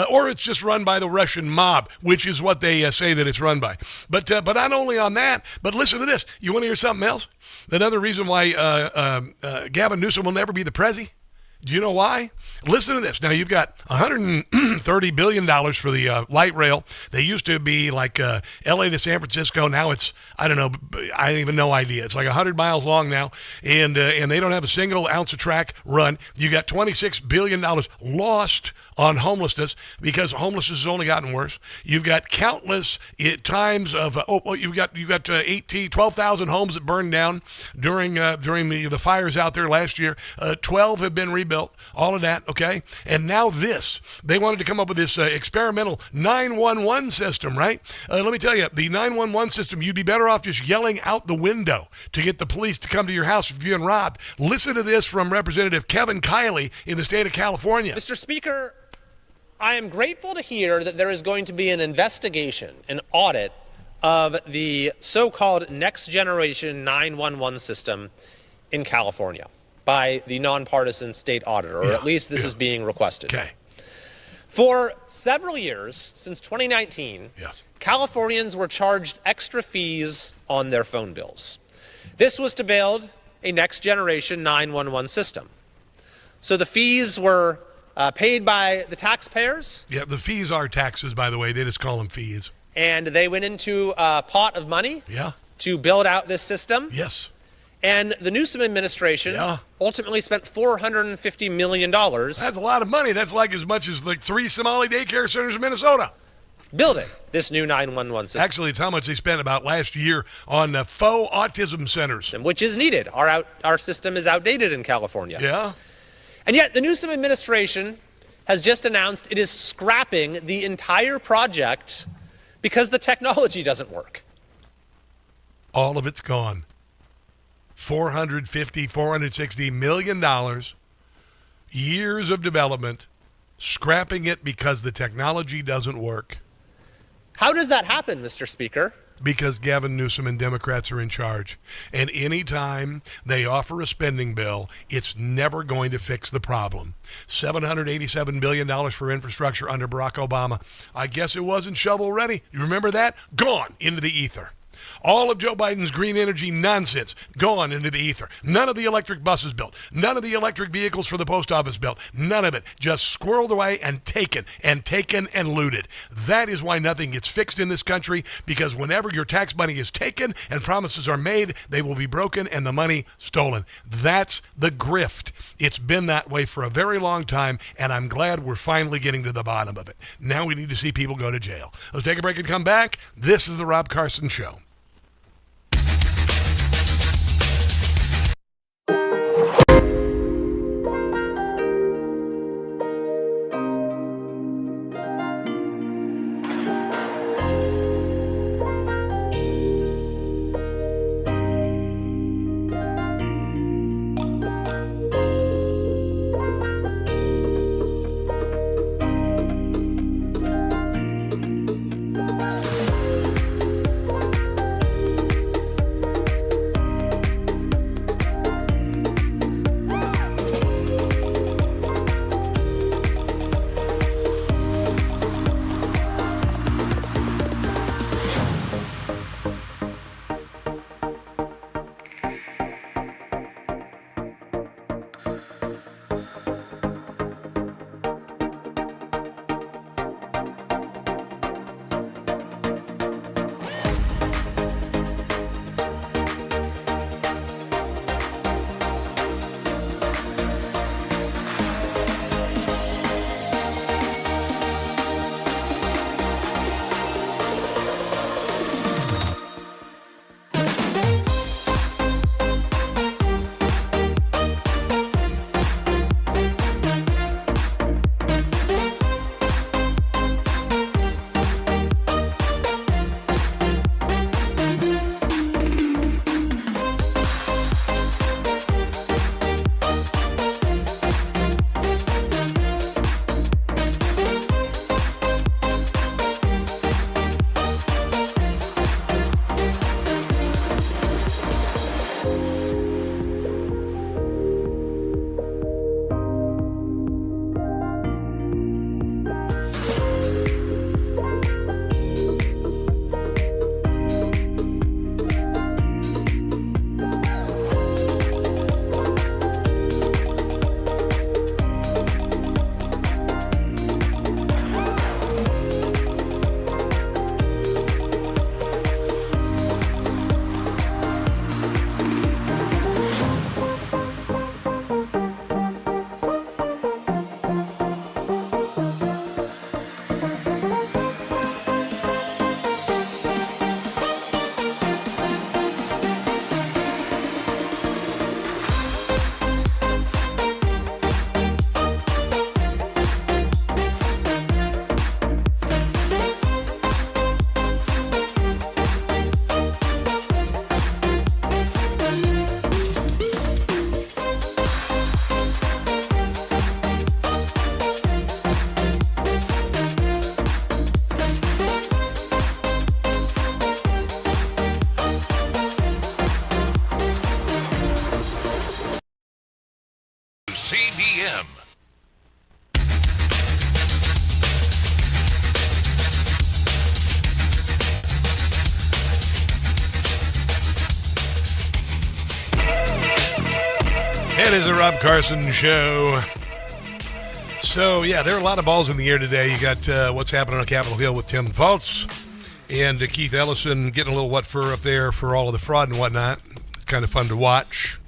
Or it's just run by the Russian mob, which is what they say that it's run by. But not only on that, but listen to this. You want to hear something else? Another reason why Gavin Newsom will never be the prezi? Do you know why? Listen to this. Now, you've got $130 billion for the light rail. They used to be like L.A. to San Francisco. Now it's, I don't know, I don't even know idea. It's like 100 miles long now, and they don't have a single ounce of track run. You got $26 billion lost on homelessness because homelessness has only gotten worse. You've got countless times of you've got 12,000 homes that burned down during the fires out there last year. 12 have been rebuilt. All of that, okay? And now this. They wanted to come up with this experimental 911 system, right? Let me tell you, the 911 system, you'd be better off just yelling out the window to get the police to come to your house if you're being robbed. Listen to this from Representative Kevin Kiley in the state of California. Mr. Speaker, I am grateful to hear that there is going to be an investigation, an audit of the so-called next generation 911 system in California by the nonpartisan state auditor, or at least this is being requested. Okay. For several years, since 2019, Californians were charged extra fees on their phone bills. This was to build a next generation 911 system. So the fees were paid by the taxpayers. Yeah, the fees are taxes, by the way. They just call them fees. And they went into a pot of money to build out this system. Yes. And the Newsom administration ultimately spent $450 million. That's a lot of money. That's like as much as like 3 Somali daycare centers in Minnesota. Building this new 911 system. Actually, it's how much they spent about last year on faux autism centers. Which is needed. Our system is outdated in California. Yeah. And yet the Newsom administration has just announced it is scrapping the entire project because the technology doesn't work. All of it's gone. $460 million, years of development, scrapping it because the technology doesn't work. How does that happen, Mr. Speaker? Because Gavin Newsom and Democrats are in charge. And any time they offer a spending bill, it's never going to fix the problem. $787 billion for infrastructure under Barack Obama. I guess it wasn't shovel ready. You remember that? Gone into the ether. All of Joe Biden's green energy nonsense gone into the ether. None of the electric buses built. None of the electric vehicles for the post office built. None of it. Just squirreled away and taken and looted. That is why nothing gets fixed in this country, because whenever your tax money is taken and promises are made, they will be broken and the money stolen. That's the grift. It's been that way for a very long time, and I'm glad we're finally getting to the bottom of it. Now we need to see people go to jail. Let's take a break and come back. This is the Rob Carson Show. is the Rob Carson Show. So, yeah, there are a lot of balls in the air today. You got what's happening on Capitol Hill with Tim Fultz and Keith Ellison getting a little what for up there for all of the fraud and whatnot. It's kind of fun to watch.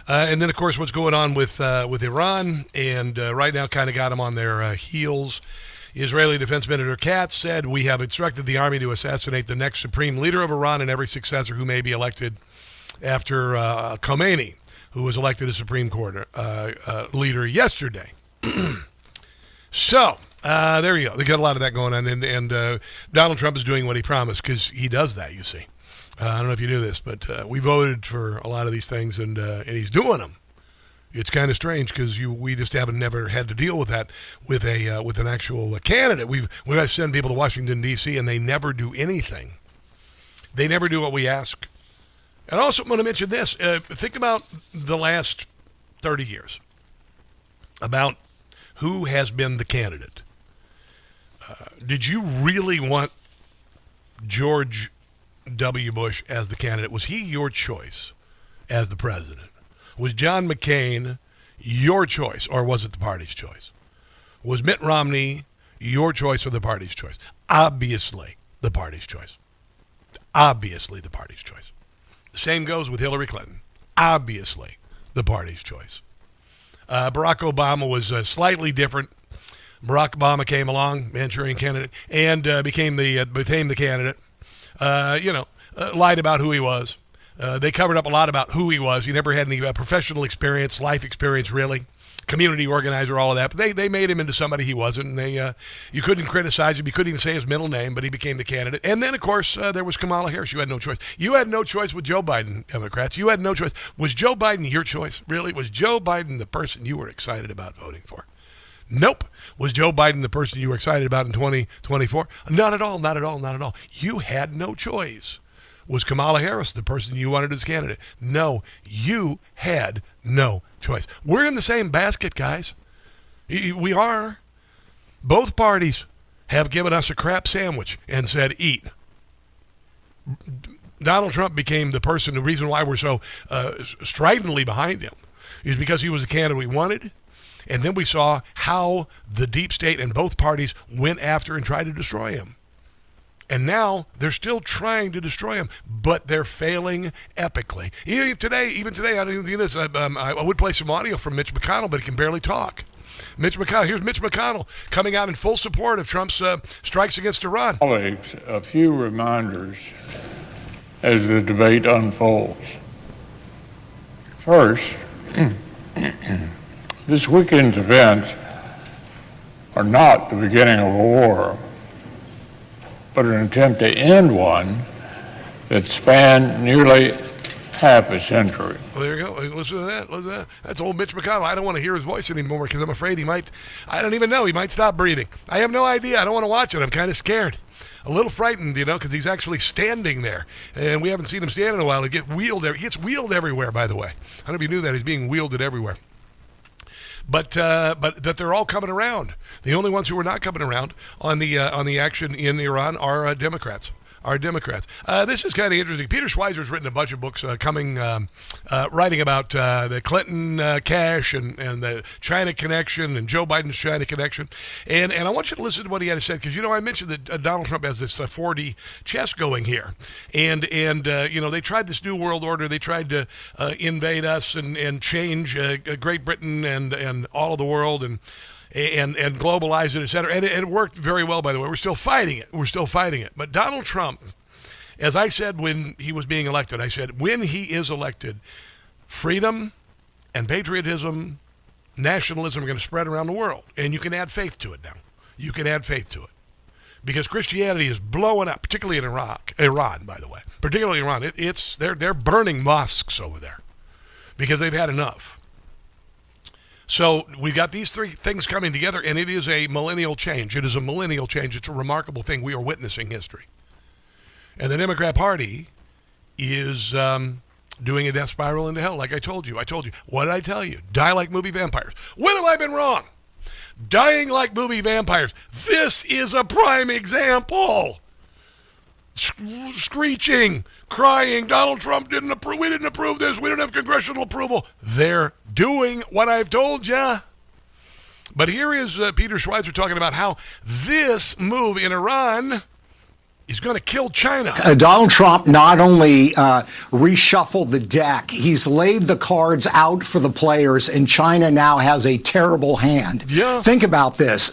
And then, of course, what's going on with Iran, and right now kind of got them on their heels. Israeli Defense Minister Katz said, "We have instructed the army to assassinate the next supreme leader of Iran and every successor who may be elected after Khomeini, who was elected as Supreme Court leader yesterday." So, there you go. They got a lot of that going on, and Donald Trump is doing what he promised, because he does that, you see. I don't know if you knew this, but we voted for a lot of these things, and he's doing them. It's kind of strange because we just haven't never had to deal with that with an actual candidate. We've got to send people to Washington, D.C., and they never do anything. They never do what we ask. And also, I'm going to mention this. Think about the last 30 years, about who has been the candidate. Did you really want George W. Bush as the candidate? Was he your choice as the president? Was John McCain your choice, or was it the party's choice? Was Mitt Romney your choice or the party's choice? Obviously, the party's choice. Obviously, the party's choice. The same goes with Hillary Clinton. Obviously, the party's choice. Barack Obama was slightly different. Barack Obama came along, Manchurian candidate, and became the candidate. Lied about who he was. They covered up a lot about who he was. He never had any professional experience, life experience, really. Community organizer, all of that. But they made him into somebody he wasn't. And you couldn't criticize him. You couldn't even say his middle name, but he became the candidate. And then, of course, there was Kamala Harris. You had no choice. You had no choice with Joe Biden, Democrats. You had no choice. Was Joe Biden your choice? Really? Was Joe Biden the person you were excited about voting for? Nope. Was Joe Biden the person you were excited about in 2024? Not at all, not at all, not at all. You had no choice. Was Kamala Harris the person you wanted as candidate? No, you had no choice. We're in the same basket, guys. We are. Both parties have given us a crap sandwich and said, eat. Donald Trump became the person, the reason why we're so stridently behind him is because he was the candidate we wanted. And then we saw how the deep state and both parties went after and tried to destroy him. And now they're still trying to destroy him, but they're failing epically. Even today, I don't even think this. I would play some audio from Mitch McConnell, but he can barely talk. Mitch McConnell. Here's Mitch McConnell coming out in full support of Trump's strikes against Iran. Colleagues, a few reminders as the debate unfolds. First, this weekend's events are not the beginning of a war, but an attempt to end one that spanned nearly half a century. Well, there you go. Listen to that. Listen to that. That's old Mitch McConnell. I don't want to hear his voice anymore because I'm afraid he might, I don't even know, he might stop breathing. I have no idea. I don't want to watch it. I'm kind of scared. A little frightened, because he's actually standing there. And we haven't seen him stand in a while. He gets wheeled everywhere, by the way. I don't know if you knew that. He's being wielded everywhere. But that they're all coming around. The only ones who are not coming around on the action in Iran are Democrats. This is kind of interesting. Peter Schweizer's written a bunch of books writing about the Clinton cash and the China connection and Joe Biden's China connection. And I want you to listen to what he had to say because, I mentioned that Donald Trump has this 4D chess going here. And they tried this New World Order. They tried to invade us and change Great Britain and all of the world and globalize it, et cetera. And it worked very well, by the way. We're still fighting it. But Donald Trump, as I said when he was being elected, I said, when he is elected, freedom and patriotism, nationalism are going to spread around the world. And you can add faith to it now. You can add faith to it. Because Christianity is blowing up, particularly in Iran, by the way. Particularly Iran. They're burning mosques over there because they've had enough. So we've got these three things coming together, and it is a millennial change. It's a remarkable thing. We are witnessing history. And the Democrat Party is doing a death spiral into hell, like I told you. What did I tell you? Die like movie vampires. When have I been wrong? Dying like movie vampires. This is a prime example. Screeching, crying, Donald Trump didn't approve, we didn't approve this, we don't have congressional approval. They're doing what I've told you. But here is Peter Schweizer talking about how this move in Iran is going to kill China. Donald Trump not only reshuffled the deck, he's laid the cards out for the players, and China now has a terrible hand. Yeah. Think about this.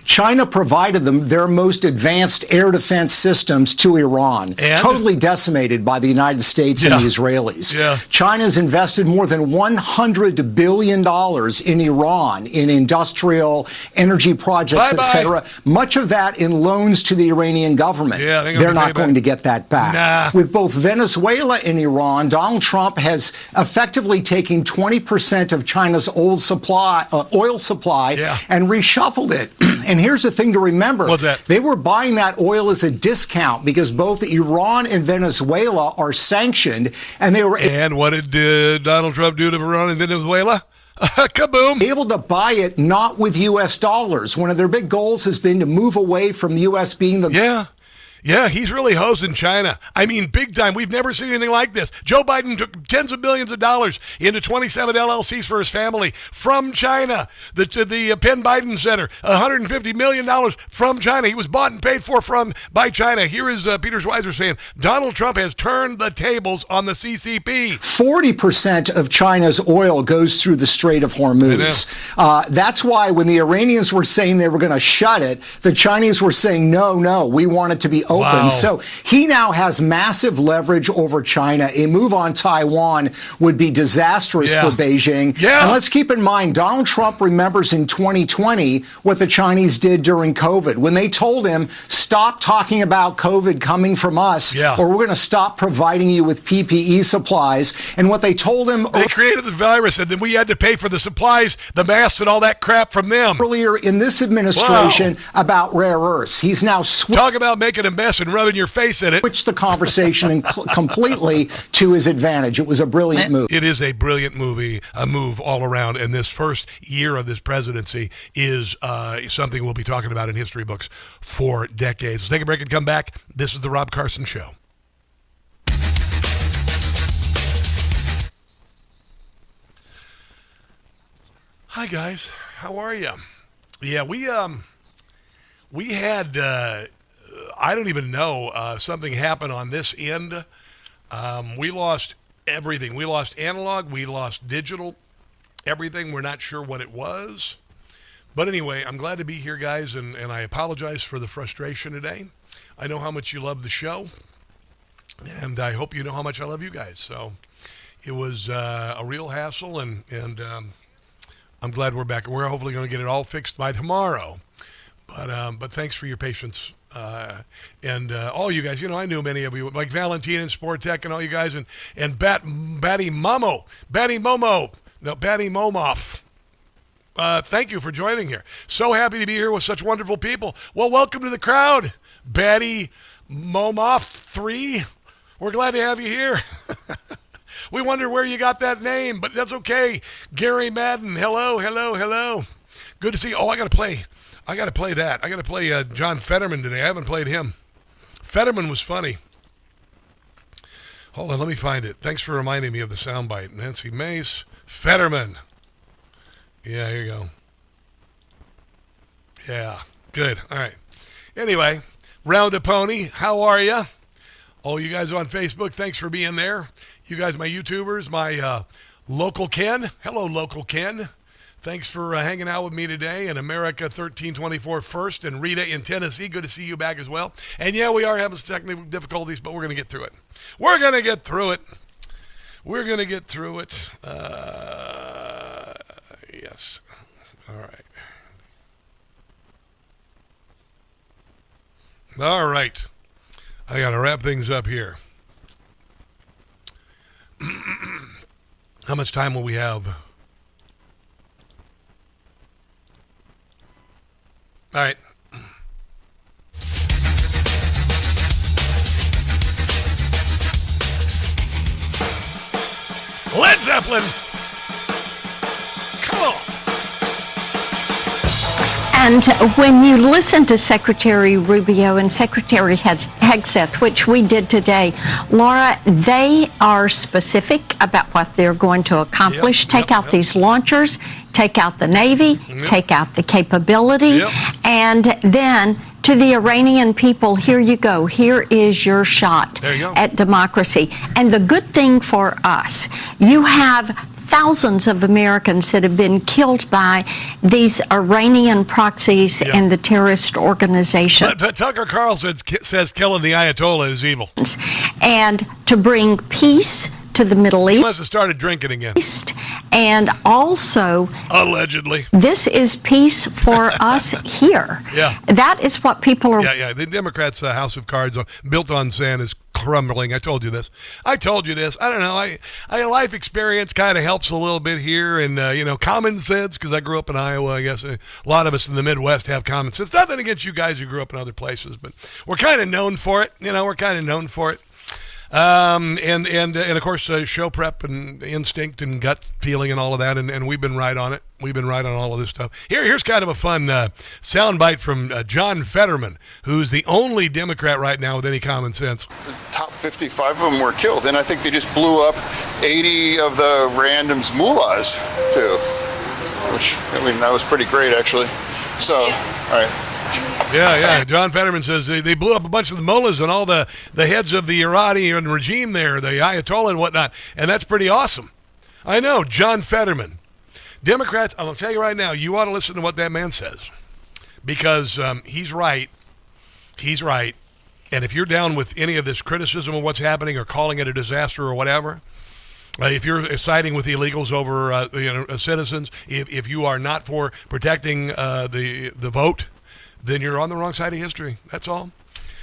China provided them their most advanced air defense systems to Iran, totally decimated by the United States and the Israelis. Yeah. China's invested more than $100 billion in Iran in industrial energy projects, etc. Much of that in loans to the Iranian government. Yeah, they're not going to get that back. Nah. With both Venezuela and Iran, Donald Trump has effectively taken 20% of China's oil supply and reshuffled it. And here's the thing to remember. What's that? They were buying that oil as a discount because both Iran and Venezuela are sanctioned, and they were... And what did Donald Trump do to Iran and Venezuela? Kaboom! Able to buy it not with U.S. dollars. One of their big goals has been to move away from the U.S. being the... Yeah, he's really hosing China. I mean, big time. We've never seen anything like this. Joe Biden took tens of billions of dollars into 27 LLCs for his family from China. The Penn Biden Center, $150 million from China. He was bought and paid for by China. Here is Peter Schweizer saying, Donald Trump has turned the tables on the CCP. 40% of China's oil goes through the Strait of Hormuz. That's why when the Iranians were saying they were going to shut it, the Chinese were saying, no, we want it to be open. Wow. So he now has massive leverage over China. A move on Taiwan would be disastrous for Beijing. Yeah. And let's keep in mind, Donald Trump remembers in 2020 what the Chinese did during COVID. When they told him, stop talking about COVID coming from us, or we're going to stop providing you with PPE supplies. And what they told him... They created the virus, and then we had to pay for the supplies, the masks, and all that crap from them. Earlier in this administration about rare earths. He's now... Talk about making a mess and rubbing your face in it. Switched the conversation completely to his advantage. It was a brilliant move. It is a brilliant move all around, and this first year of this presidency is something we'll be talking about in history books for decades. Let's take a break and come back. This is the Rob Carson Show. Hi, guys. How are you? Yeah, we had... I don't even know. Something happened on this end. We lost everything. We lost analog. We lost digital. Everything. We're not sure what it was. But anyway, I'm glad to be here, guys, and I apologize for the frustration today. I know how much you love the show, and I hope you know how much I love you guys. So it was a real hassle, and I'm glad we're back. We're hopefully going to get it all fixed by tomorrow. But thanks for your patience. And all you guys, I knew many of you, like Valentina and Sport Tech and all you guys, and Batty Momoff. Thank you for joining here. So happy to be here with such wonderful people. Well, welcome to the crowd, Batty Momoff 3. We're glad to have you here. We wonder where you got that name, but that's okay. Gary Madden, hello. Good to see you. Oh, I got to play that. I got to play John Fetterman today. I haven't played him. Fetterman was funny. Hold on, let me find it. Thanks for reminding me of the soundbite. Nancy Mace, Fetterman. Yeah, here you go. Yeah, good. All right. Anyway, Round a Pony, how are you? All you guys on Facebook, thanks for being there. You guys, my YouTubers, my local Ken. Hello, local Ken. Thanks for hanging out with me today. And America 1324 First and Rita in Tennessee. Good to see you back as well. And yeah, we are having some technical difficulties, but we're going to get through it. Yes. All right. I got to wrap things up here. How much time will we have? All right. Led Zeppelin. Come on. And when you listen to Secretary Rubio and Secretary Hegseth, which we did today, Laura, they are specific about what they're going to accomplish. Take out these launchers, take out the Navy, take out the capability, and then to the Iranian people, here you go. Here is your shot at democracy. And the good thing for us, you have thousands of Americans that have been killed by these Iranian proxies and the terrorist organization. But Tucker Carlson says killing the Ayatollah is evil. And to bring peace to the Middle East. Unless it started drinking again. And also, allegedly, this is peace for us here. Yeah. That is what people are. Yeah. The Democrats' house of cards built on sand is crumbling. I told you this. I don't know. I life experience kind of helps a little bit here, and common sense, because I grew up in Iowa. I guess a lot of us in the Midwest have common sense. Nothing against you guys who grew up in other places, but we're kind of known for it. We're kind of known for it. And of course, show prep and instinct and gut feeling and all of that, and we've been right on it. We've been right on all of this stuff. Here's kind of a fun soundbite from John Fetterman, who's the only Democrat right now with any common sense. The top 55 of them were killed, and I think they just blew up 80 of the randoms mullahs too, which that was pretty great actually. So, all right. Yeah. John Fetterman says they blew up a bunch of the mullahs and all the heads of the Iranian regime there, the Ayatollah and whatnot, and that's pretty awesome. I know, John Fetterman. Democrats, I'm going to tell you right now, you ought to listen to what that man says, because he's right. He's right. And if you're down with any of this criticism of what's happening or calling it a disaster or whatever, if you're siding with illegals over citizens, if you are not for protecting the vote, then you're on the wrong side of history. That's all.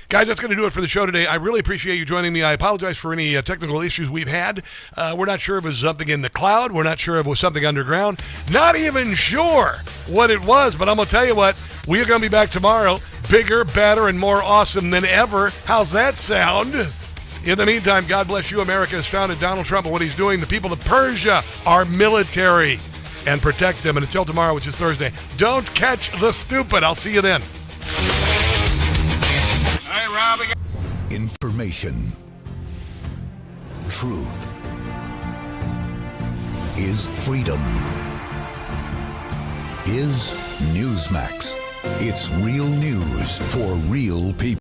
Guys, that's going to do it for the show today. I really appreciate you joining me. I apologize for any technical issues we've had. We're not sure if it was something in the cloud. We're not sure if it was something underground. Not even sure what it was, but I'm going to tell you what. We're going to be back tomorrow, bigger, better, and more awesome than ever. How's that sound? In the meantime, God bless you. America has founded Donald Trump and what he's doing. The people of Persia are military, and protect them. And until tomorrow, which is Thursday, don't catch the stupid. I'll see you then. Hey, Robbie. Information. Truth is freedom. Is NEWSMAX. It's real news for real people.